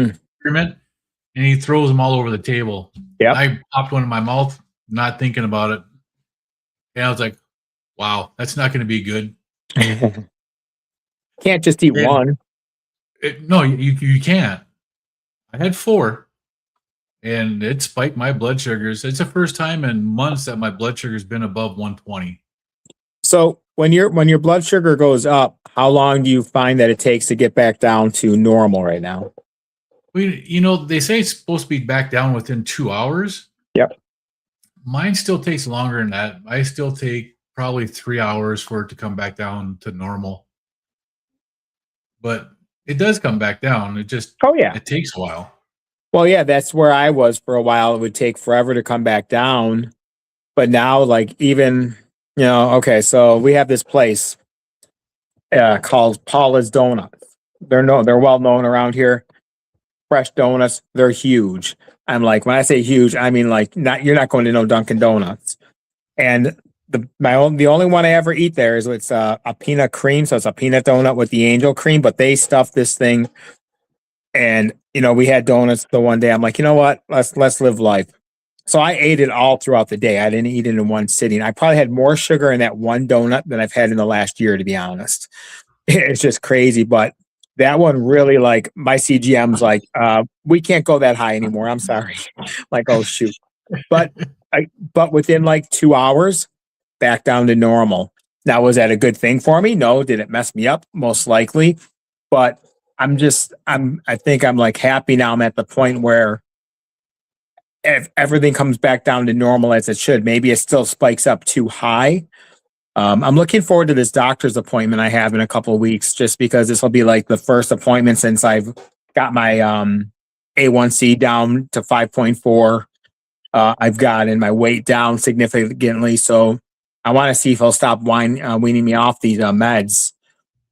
experiment, and he throws them all over the table. Yep. I popped one in my mouth, not thinking about it. And I was like, wow, that's not going to be good. Can't just eat one. No, you can't. I had 4, and it spiked my blood sugars. It's the first time in months that my blood sugar's been above 120. So when your blood sugar goes up, how long do you find that it takes to get back down to normal right now? They say it's supposed to be back down within 2 hours. Yep. Mine still takes longer than that. I still take probably 3 hours for it to come back down to normal. But it does come back down. It just, it takes a while. Well, yeah, that's where I was for a while. It would take forever to come back down. But now, like, even, okay, so we have this place called Paula's Donuts. They're well known around here. Fresh donuts, they're huge. I'm like, when I say huge, I mean like you're not going to no Dunkin' Donuts. And the only one I ever eat there is it's a peanut cream. So it's a peanut donut with the angel cream, but they stuffed this thing. And, we had donuts the one day. I'm like, you know what? Let's live life. So I ate it all throughout the day. I didn't eat it in one sitting. I probably had more sugar in that one donut than I've had in the last year, to be honest. It's just crazy. But that one really, like, my CGM's like, we can't go that high anymore. I'm sorry. Like, oh shoot. But within like 2 hours, back down to normal. Now, was that a good thing for me? No. Did it mess me up? Most likely. But I think I'm like happy now. I'm at the point where if everything comes back down to normal as it should, maybe it still spikes up too high. I'm looking forward to this doctor's appointment I have in a couple of weeks, just because this will be like the first appointment since I've got my A1C down to 5.4. I've gotten my weight down significantly. So I want to see if he'll stop weaning me off these meds.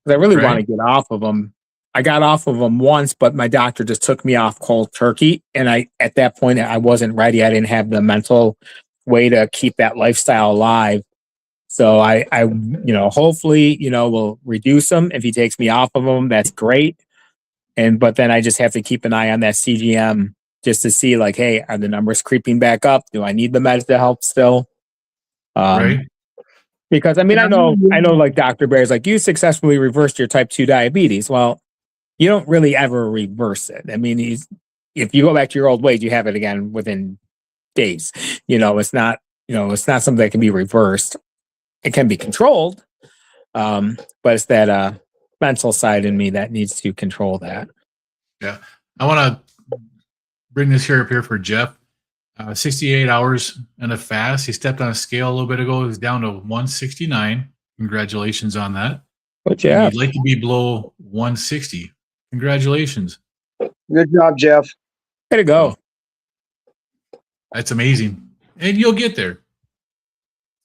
I really want to get off of them. I got off of them once, but my doctor just took me off cold turkey. And at that point, I wasn't ready. I didn't have the mental way to keep that lifestyle alive. So I hopefully, will reduce them. If he takes me off of them, that's great. But then I just have to keep an eye on that CGM just to see, like, hey, are the numbers creeping back up? Do I need the meds to help still? Right. Because I know like Dr. Bear's like, you successfully reversed your type 2 diabetes. Well, you don't really ever reverse it. I mean, if you go back to your old ways, you have it again within days. It's not something that can be reversed. It can be controlled, but it's that mental side in me that needs to control that. Yeah. I want to bring this up here for Jeff. 68 hours and a fast. He stepped on a scale a little bit ago. He's down to 169. Congratulations on that. But yeah, he'd like to be below 160. Congratulations. Good job, Jeff. Way to go. That's amazing. And you'll get there.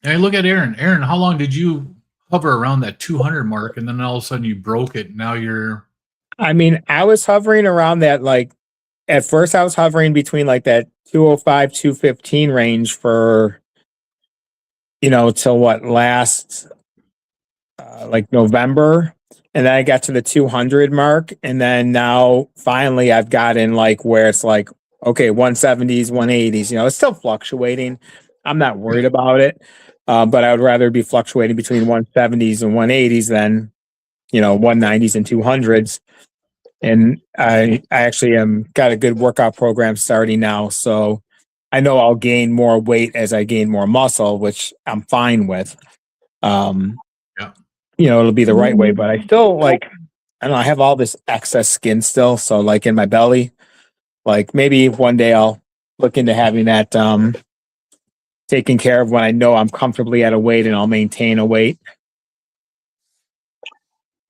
And I look at Aaron. Aaron, how long did you hover around that 200 mark, and then all of a sudden you broke it? Now you're... I was hovering around that, like, at first I was hovering between like that 205, 215 range for, till what, last, like November. And then I got to the 200 mark. And then now finally I've gotten like where it's like, okay, 170s, 180s, it's still fluctuating. I'm not worried about it. But I would rather be fluctuating between 170s and 180s than, 190s and 200s. And I actually got a good workout program starting now. So I know I'll gain more weight as I gain more muscle, which I'm fine with. It'll be the right way, but I still I have all this excess skin still. So like in my belly, like maybe one day I'll look into having that taken care of when I know I'm comfortably at a weight, and I'll maintain a weight.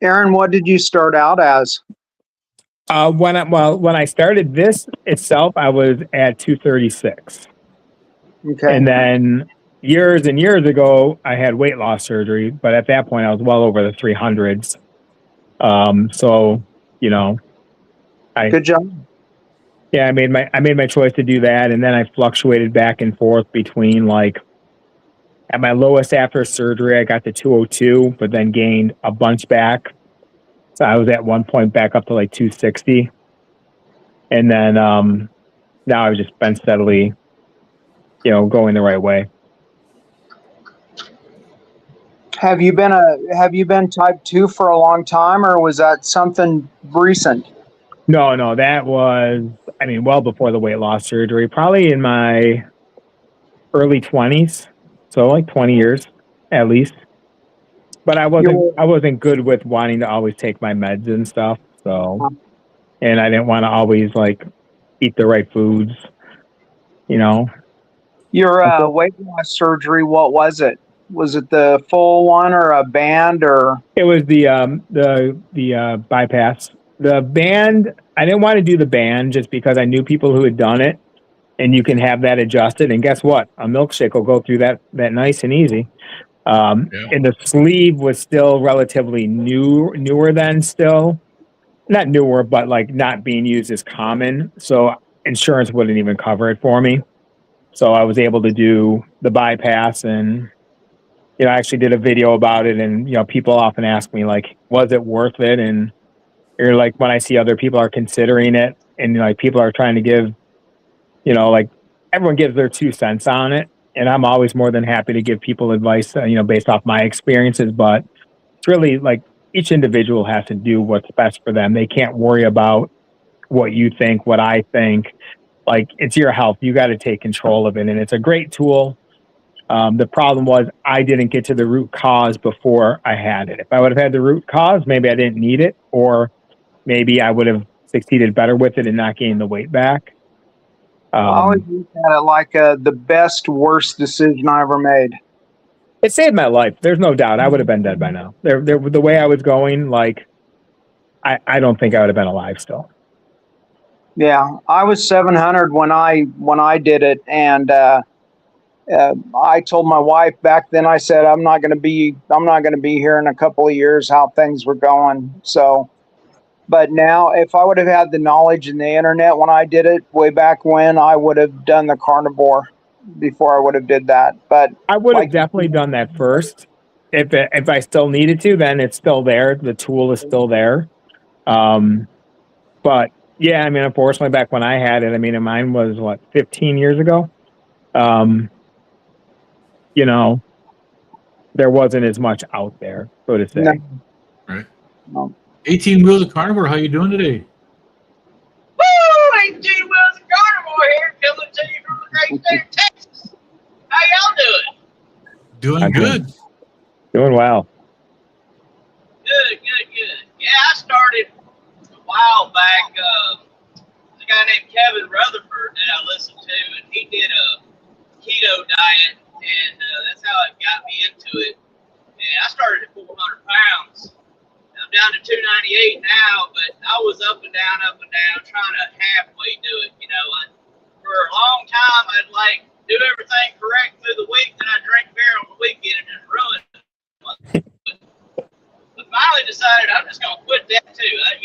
Aaron, what did you start out as? When I started this itself, I was at 236. Okay. And then years and years ago, I had weight loss surgery, but at that point I was well over the 300s. Good job. Yeah, I made my choice to do that, and then I fluctuated back and forth between, like, at my lowest after surgery, I got to 202, but then gained a bunch back. So I was at one point back up to like 260. And then now I've just been steadily, going the right way. Have you been type 2 for a long time, or was that something recent? No, that was, well before the weight loss surgery, probably in my early 20s. So like 20 years at least. But I wasn't good with wanting to always take my meds and stuff. So, and I didn't want to always like eat the right foods, Your weight loss surgery, what was it? Was it the full one or a band, or? It was the bypass. The band, I didn't want to do the band just because I knew people who had done it, and you can have that adjusted. And guess what? A milkshake will go through that nice and easy. And the sleeve was still relatively newer then, still not newer, but like not being used as common. So insurance wouldn't even cover it for me. So I was able to do the bypass, and I actually did a video about it, and, people often ask me, like, was it worth it? And you're like, when I see other people are considering it, and like people are trying to give, like everyone gives their 2 cents on it. And I'm always more than happy to give people advice, based off my experiences. But it's really like each individual has to do what's best for them. They can't worry about what you think, what I think. Like, it's your health. You got to take control of it. And it's a great tool. The problem was I didn't get to the root cause before I had it. If I would have had the root cause, maybe I didn't need it, or maybe I would have succeeded better with it and not gained the weight back. I always look at it like the best, worst decision I ever made. It saved my life. There's no doubt. I would have been dead by now. The way I was going, like, I don't think I would have been alive still. Yeah, I was 700 when I did it, and I told my wife back then. I said, I'm not going to be here in a couple of years. How things were going. So, but now, if I would have had the knowledge and the internet when I did it way back when, I would have done the carnivore before I would have did that. But I would have definitely done that first. If I still needed to, then it's still there. The tool is still there. But yeah, I mean, unfortunately, back when I had it, I mean, mine was 15 years ago. There wasn't as much out there, so to say. No. Right. No. 18 Wheels of Carnivore, how you doing today? Woo! 18 Wheels of Carnivore here, coming to you from the great state of Texas. How y'all doing? Doing I'm good. Doing well. Good. Yeah, I started a while back. There's a guy named Kevin Rutherford that I listened to, and he did a keto diet, and that's how it got me into it. And I started at 400 pounds. I'm down to 298 now, but I was up and down, trying to halfway do it. For a long time, I'd do everything correct through the week, then I'd drink beer on the weekend and just ruin it. But finally decided I'm just gonna quit that too. I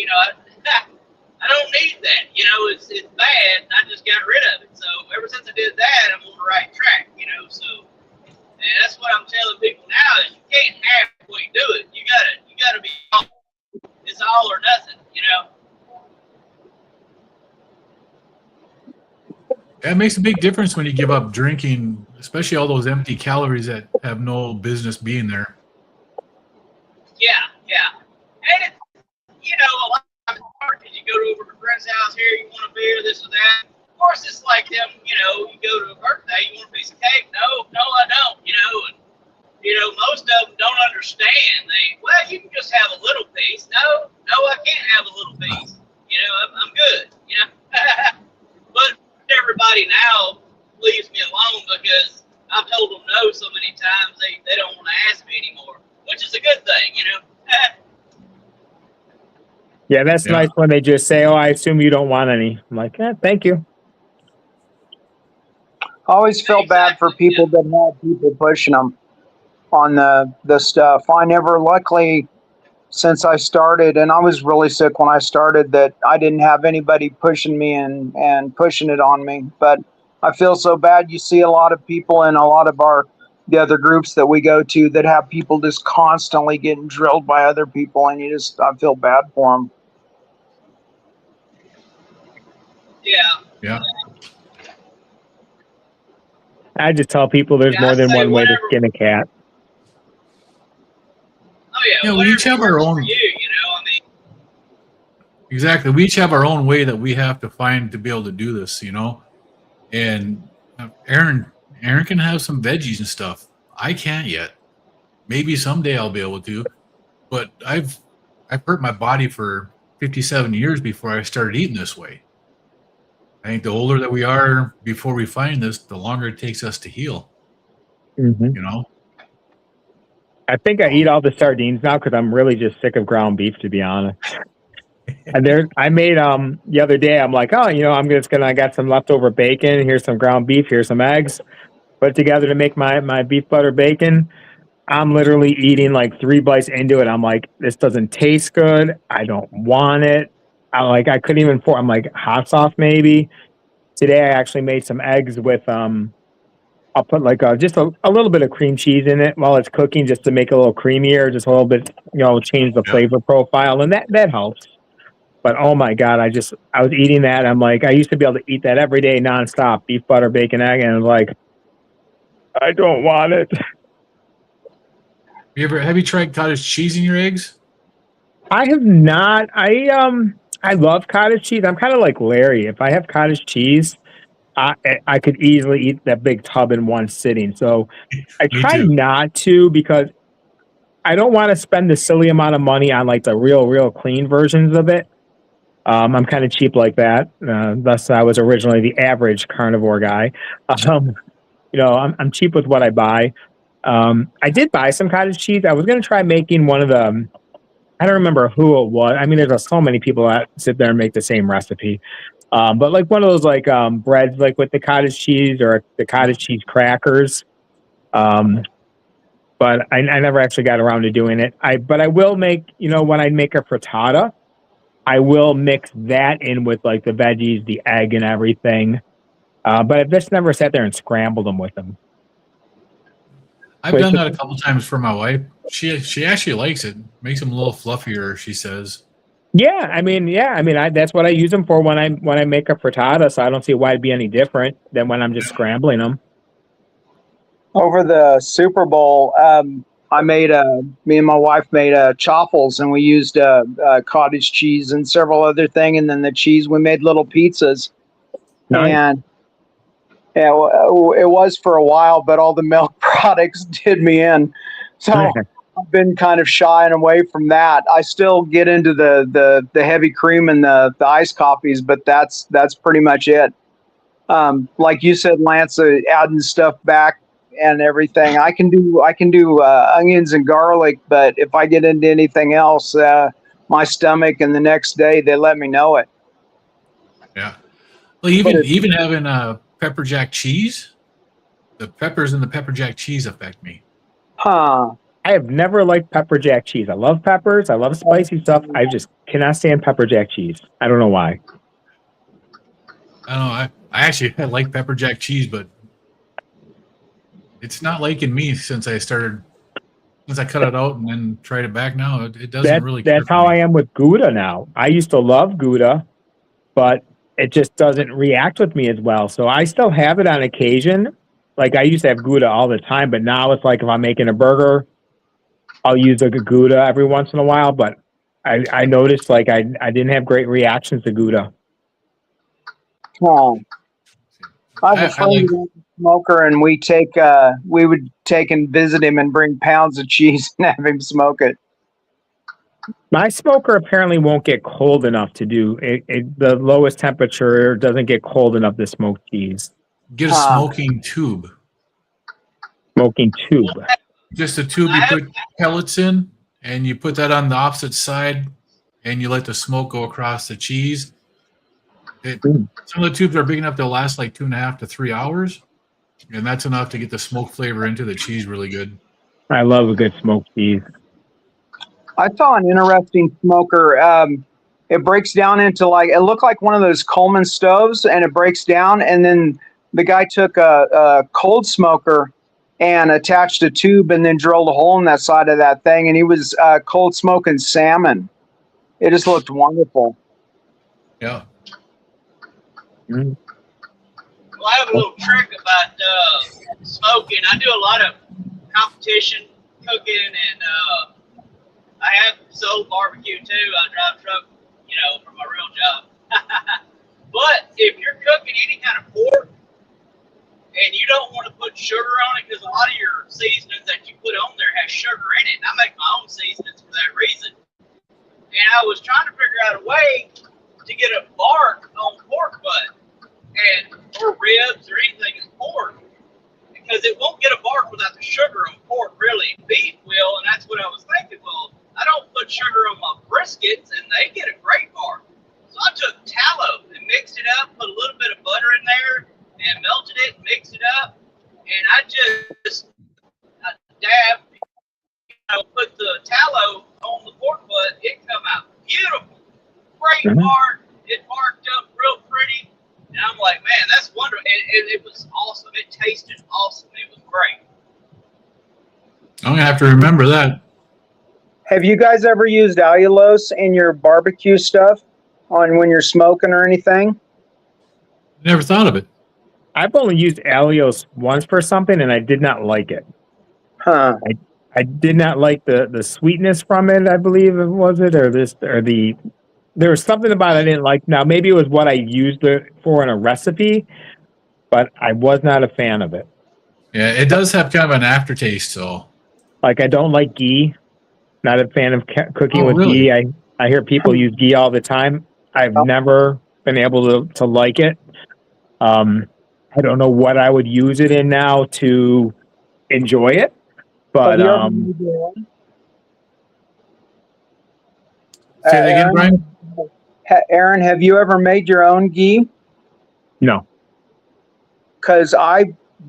don't need that. It's bad, and I just got rid of it. So ever since I did that, I'm on the right track. So, and that's what I'm telling people now is you can't halfway do it. You gotta be. It's all or nothing. It makes a big difference when you give up drinking, especially all those empty calories that have no business being there. Yeah. And it's, a lot of hard because you go over to a friend's house here, you want a beer, this or that. Of course, it's like them, you go to a birthday, you want a piece of cake. No, I don't, and, most of them don't understand. You can just have a little piece. No, I can't have a little piece. I'm good, But everybody now leaves me alone because I've told them no so many times they don't want to ask me anymore, which is a good thing, Yeah, that's nice when they just say, "Oh, I assume you don't want any." I'm like, thank you. I always felt bad for people that had people pushing them on the stuff. I never, luckily, since I started, and I was really sick when I started, that I didn't have anybody pushing me and pushing it on me. But I feel so bad. You see a lot of people in a lot of the other groups that we go to that have people just constantly getting drilled by other people, and I feel bad for them. Yeah. I just tell people there's more than one way to skin a cat. Oh yeah. We each have our own. Exactly. We each have our own way that we have to find to be able to do this, And Aaron can have some veggies and stuff. I can't yet. Maybe someday I'll be able to. But I've hurt my body for 57 years before I started eating this way. I think the older that we are before we find this, the longer it takes us to heal. Mm-hmm. I think I eat all the sardines now because I'm really just sick of ground beef, to be honest. And I made the other day. I'm like, I got some leftover bacon. Here's some ground beef. Here's some eggs. Put it together to make my beef butter bacon. I'm literally eating like 3 bites into it. I'm like, this doesn't taste good. I don't want it. I couldn't even I'm like, hot sauce maybe. Today I actually made some eggs with I'll put like just a little bit of cream cheese in it while it's cooking, just to make it a little creamier, just a little bit, change the flavor profile, and that helps. But oh my God, I was eating that. I'm like, I used to be able to eat that every day nonstop, beef, butter, bacon, egg, and I was like, I don't want it. Have you tried cottage cheese in your eggs? I have not. I love cottage cheese. I'm kind of like Larry. If I have cottage cheese, I could easily eat that big tub in one sitting. So I Me try too. not to, because I don't want to spend the silly amount of money on like the real clean versions of it. I'm kind of cheap like that. Thus, I was originally the average carnivore guy. I'm cheap with what I buy. I did buy some cottage cheese. I was going to try making one of the. I don't remember who it was. I mean, there's so many people that sit there and make the same recipe. But like one of those like breads, like with the cottage cheese or the cottage cheese crackers. But I never actually got around to doing it. But I will make, when I make a frittata, I will mix that in with like the veggies, the egg, and everything. But I've just never sat there and scrambled them with them. I've done that a couple times for my wife. She actually likes it. Makes them a little fluffier, she says. Yeah, that's what I use them for when I make a frittata. So I don't see why it'd be any different than when I'm just scrambling them. Over the Super Bowl, me and my wife made chaffles, and we used cottage cheese and several other things, and then the cheese, we made little pizzas. Nice. And yeah, it was for a while, but all the milk products did me in. So I've been kind of shying away from that. I still get into the heavy cream and the iced coffees, but that's pretty much it. Like you said, Lance, adding stuff back and everything. I can do onions and garlic, but if I get into anything else, my stomach, and the next day they let me know it. Yeah. Well, even having pepper jack cheese, the peppers and the pepper jack cheese affect me. Huh. I have never liked pepper jack cheese. I love peppers. I love spicy stuff. I just cannot stand pepper jack cheese. I don't know why. I don't know. I like pepper jack cheese, but it's not liking me since I cut it out and then tried it back now. It doesn't really. That's how I am with Gouda now. I used to love Gouda, but it just doesn't react with me as well. So I still have it on occasion. Like I used to have Gouda all the time, but now it's like if I'm making a burger, I'll use like a Gouda every once in a while. But I noticed like I didn't have great reactions to Gouda. Oh. I have a friend who's a smoker, and we would take and visit him and bring pounds of cheese and have him smoke it. My smoker apparently won't get cold enough to do it. The lowest temperature doesn't get cold enough to smoke cheese. Get a smoking tube. Smoking tube. Just a tube you put pellets in, and you put that on the opposite side, and you let the smoke go across the cheese. Some of the tubes are big enough to last like 2.5 to 3 hours, and that's enough to get the smoke flavor into the cheese really good. I love a good smoked cheese. I saw an interesting smoker. It breaks down into it looked like one of those Coleman stoves, and it breaks down, and then the guy took a cold smoker and attached a tube and then drilled a hole in that side of that thing, and he was cold smoking salmon. It just looked wonderful. Yeah. Mm. Well, I have a little trick about smoking. I do a lot of competition cooking, and I have sold barbecue too. I drive truck, for my real job. But if you're cooking any kind of pork and you don't want to put sugar on it, because a lot of your seasonings that you put on there has sugar in it, and I make my own seasonings for that reason. And I was trying to figure out a way to get a bark on pork butt or ribs or anything in pork, because it won't get a bark without the sugar on pork, really. Beef will, and that's what I was thinking. Well, I don't put sugar on my briskets, and they get a great bark. So I took tallow and mixed it up, put a little bit of butter in there, and melted it, mixed it up, and I just dabbed, put the tallow on the pork butt. It come out beautiful, great bark. It barked up real pretty, And I'm like, man, that's wonderful. And it was awesome. It tasted awesome. It was great. I'm gonna have to remember that. Have you guys ever used allulose in your barbecue stuff on when you're smoking or anything? Never thought of it. I've only used allulose once for something, and I did not like it. Huh. I did not like the sweetness from it. I believe it was it or this or the. There was something about it I didn't like. Now maybe it was what I used it for in a recipe, but I was not a fan of it. Yeah, it does have kind of an aftertaste, so. Like I don't like ghee. Not a fan of cooking with really? ghee. I hear people use ghee all the time. I've never been able to like it. I don't know what I would use it in now to enjoy it, but Say that again, Brian? Aaron, have you ever made your own ghee? no. Because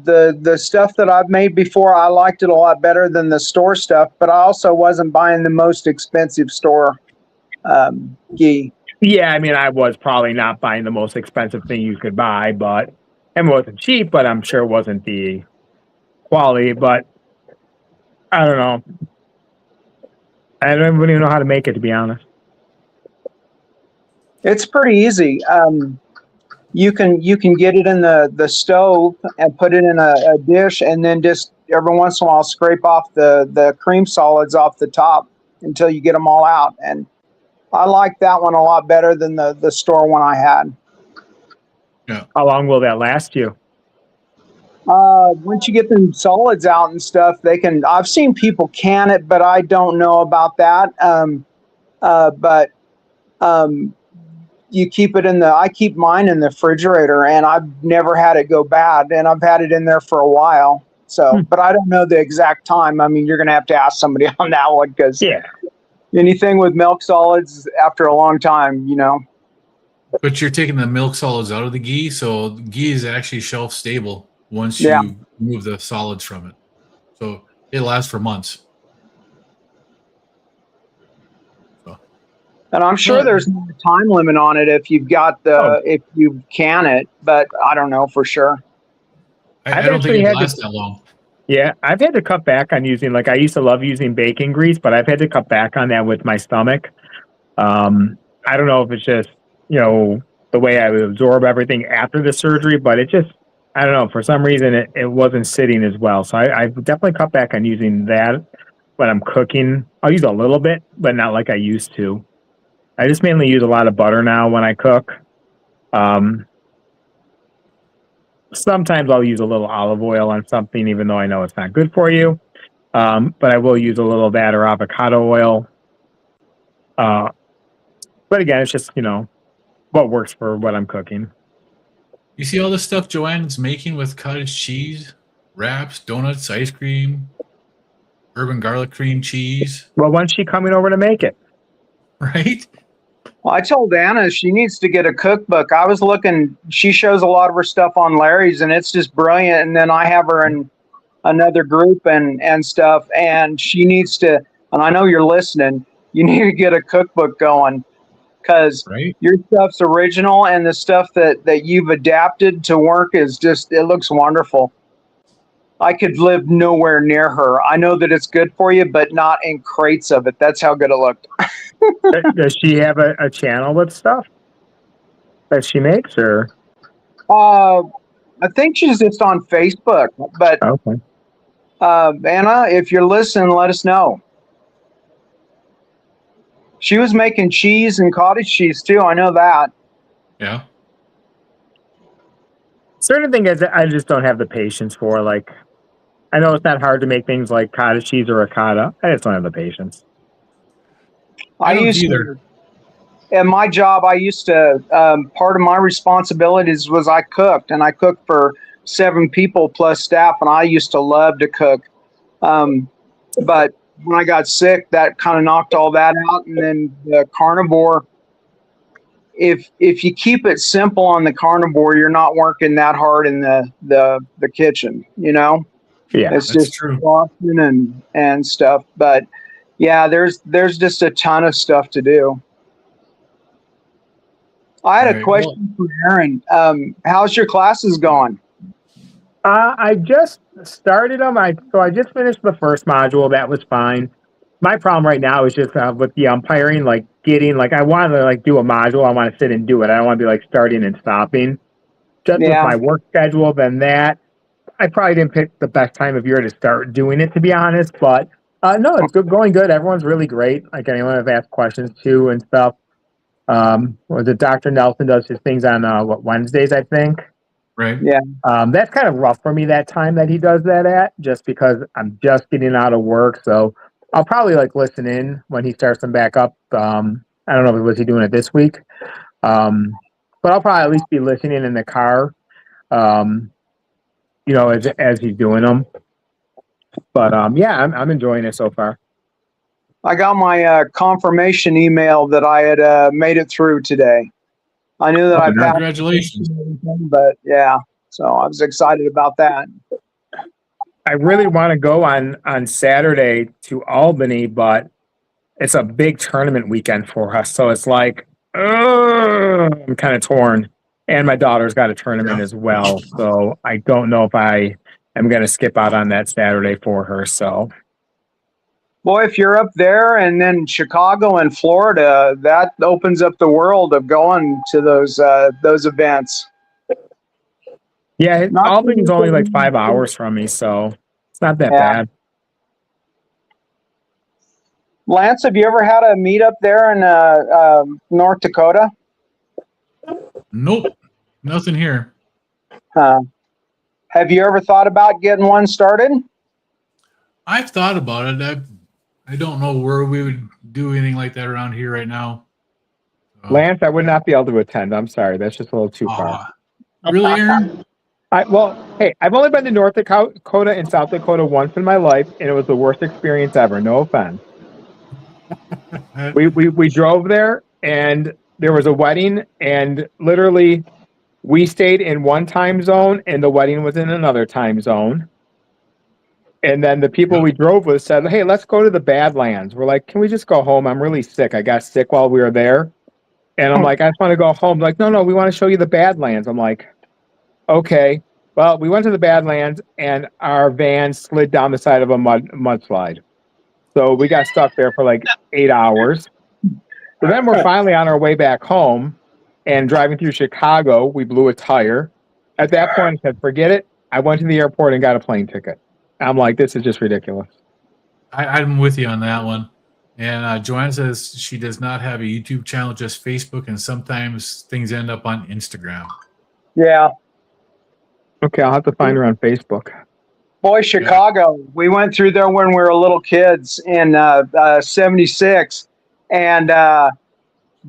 the stuff that I've made before, I liked it a lot better than the store stuff, but I also wasn't buying the most expensive store ghee. Yeah, I mean, I was probably not buying the most expensive thing you could buy, but it wasn't cheap, but I'm sure it wasn't the quality, but I don't know. I don't even know how to make it, to be honest. It's pretty easy. You can get it in the stove and put it in a dish, and then just every once in a while scrape off the cream solids off the top until you get them all out. And I like that one a lot better than the store one I had. Yeah. How long will that last you? Once you get them solids out and stuff, I've seen people can it, but I don't know about that. But you keep it I keep mine in the refrigerator, and I've never had it go bad, and I've had it in there for a while. So, but I don't know the exact time. I mean, you're going to have to ask somebody on that one, because anything with milk solids after a long time, But you're taking the milk solids out of the ghee, so ghee is actually shelf stable once you remove the solids from it. So it lasts for months. So. And I'm sure there's no time limit on it if you've got if you can it, but I don't know for sure. I don't think it lasts that long. Yeah, I've had to cut back on using, I used to love using bacon grease, but I've had to cut back on that with my stomach. I don't know if it's just, the way I would absorb everything after the surgery, but it just, I don't know, for some reason it wasn't sitting as well. So I've definitely cut back on using that when I'm cooking. I'll use a little bit, but not like I used to. I just mainly use a lot of butter now when I cook. Sometimes I'll use a little olive oil on something, even though I know it's not good for you. But I will use a little of that or avocado oil. But again, it's just, what works for what I'm cooking. You see all this stuff Joanne's making with cottage cheese, wraps, donuts, ice cream, herb and garlic cream cheese. Well, when's she coming over to make it? Right? Well, I told Anna she needs to get a cookbook. I was looking, she shows a lot of her stuff on Larry's, and it's just brilliant. And then I have her in another group and stuff, and she needs to, and I know you're listening, you need to get a cookbook going, because your stuff's original, and the stuff that you've adapted to work is just, it looks wonderful. I could live nowhere near her. I know that it's good for you, but not in crates of it. That's how good it looked. Does she have a channel with stuff that she makes, or? I think she's just on Facebook, but okay. Anna, if you're listening, let us know. She was making cheese and cottage cheese too. I know that. Yeah. Certain things I just don't have the patience for. I know it's not hard to make things like cottage cheese or ricotta. I just don't have the patience. I don't used either. In my job, I used to, part of my responsibilities was I cooked, and I cooked for 7 people plus staff, and I used to love to cook. But when I got sick, that kind of knocked all that out. And then the carnivore, if you keep it simple on the carnivore, you're not working that hard in the kitchen, Yeah, it's just true. washing and stuff. But yeah, there's just a ton of stuff to do. I had All a right, question for Aaron. How's your classes going? I just started them. So I just finished the first module. That was fine. My problem right now is just with the umpiring, like I want to like do a module. I want to sit and do it. I don't want to be like starting and stopping. Just with Yeah. my work schedule, then that I probably didn't pick the best time of year to start doing it, to be honest. But no, it's going good. Everyone's really great. Like anyone I've asked questions to and stuff. Was it Dr. Nelson does his things on Wednesdays, I think. right. Yeah. That's kind of rough for me that time that he does that at, just because I'm just getting out of work. So I'll probably like listen in when he starts them back up. I don't know, was he doing it this week? But I'll probably at least be listening in the car, as he's doing them. But yeah, I'm enjoying it so far. I got my confirmation email that I had made it through today. I knew that I passed. Congratulations. But yeah, so I was excited about that. I really want to go on Saturday to Albany, but it's a big tournament weekend for us. So it's like, I'm kind of torn. And my daughter's got a tournament as well. So I don't know if I am going to skip out on that Saturday for her. So, Boy, if you're up there and then Chicago and Florida, that opens up the world of going to those events. yeah, Albany's only like 5 hours from me. So it's not that bad. Lance, have you ever had a meetup there in North Dakota? Nope. Nothing here. Have you ever thought about getting one started? I've thought about it. I don't know where we would do anything like that around here right now. Lance, I would not be able to attend. I'm sorry. That's just a little too far. Really, Aaron? Hey, I've only been to North Dakota and South Dakota once in my life, and it was the worst experience ever. No offense. We drove there, and there was a wedding, and literally we stayed in one time zone, and the wedding was in another time zone. And then the people we drove with said, "Hey, let's go to the Badlands." We're like, "Can we just go home? I'm really sick. I got sick while we were there." And I'm like, "I just want to go home." Like, no, we want to show you the Badlands. I'm like, okay. Well, we went to the Badlands, and our van slid down the side of a mudslide. So we got stuck there for like 8 hours. So then we're finally on our way back home, and driving through Chicago, we blew a tire. At that point, I said, forget it. I went to the airport and got a plane ticket. I'm like, this is just ridiculous. I'm with you on that one. And Joanne says she does not have a YouTube channel, just Facebook, and sometimes things end up on Instagram. Yeah. Okay, I'll have to find her on Facebook. Boy, Chicago. We went through there when we were little kids in 76. And Dad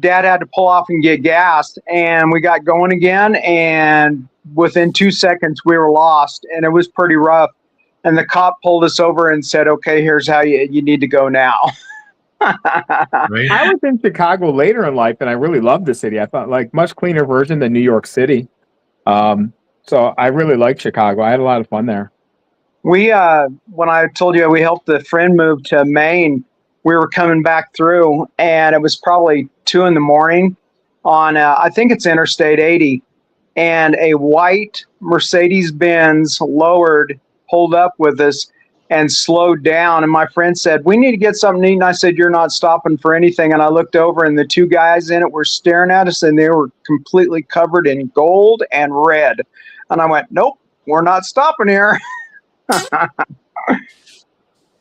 had to pull off and get gas. And we got going again. And within 2 seconds, we were lost. And it was pretty rough. And the cop pulled us over and said, okay, here's how you need to go now. Right? I was in Chicago later in life, and I really loved the city. I thought like much cleaner version than New York City. So I really liked Chicago. I had a lot of fun there. We, when I told you we helped a friend move to Maine, we were coming back through, and it was probably 2 a.m. on, I think it's Interstate 80, and a white Mercedes-Benz pulled up with us and slowed down. And my friend said, we need to get something to eat. And I said, you're not stopping for anything. And I looked over, and the 2 guys in it were staring at us, and they were completely covered in gold and red. And I went, nope, we're not stopping here.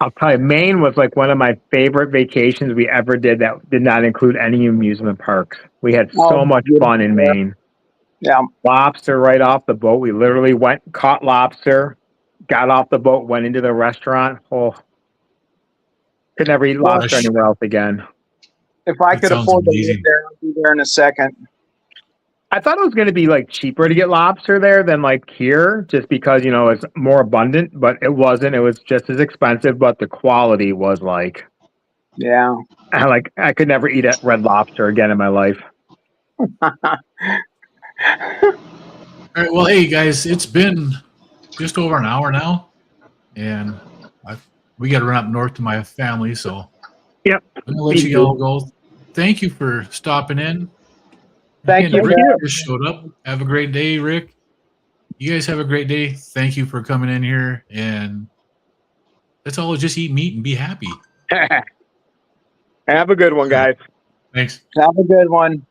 I'll tell you, Maine was like one of my favorite vacations we ever did that did not include any amusement parks. We had so much fun in Maine. Yeah. Lobster right off the boat. We literally went, caught lobster, got off the boat, went into the restaurant. Oh, could never eat lobster anywhere else again. If I could afford to live there, I'd be there in a second. I thought it was going to be like cheaper to get lobster there than like here, just because, you know, it's more abundant, but it wasn't. It was just as expensive, but the quality was like, yeah. I could never eat a red lobster again in my life. All right. Well, hey guys, it's been just over an hour now, and we got to run up north to my family, so yep. I'm gonna let you all go. Thank you for stopping in, Thank you, Rick Jeff. just showed up. Have a great day, Rick. You guys have a great day. Thank you for coming in here. And that's all. Just eat meat and be happy. Have a good one, guys. Thanks. Have a good one.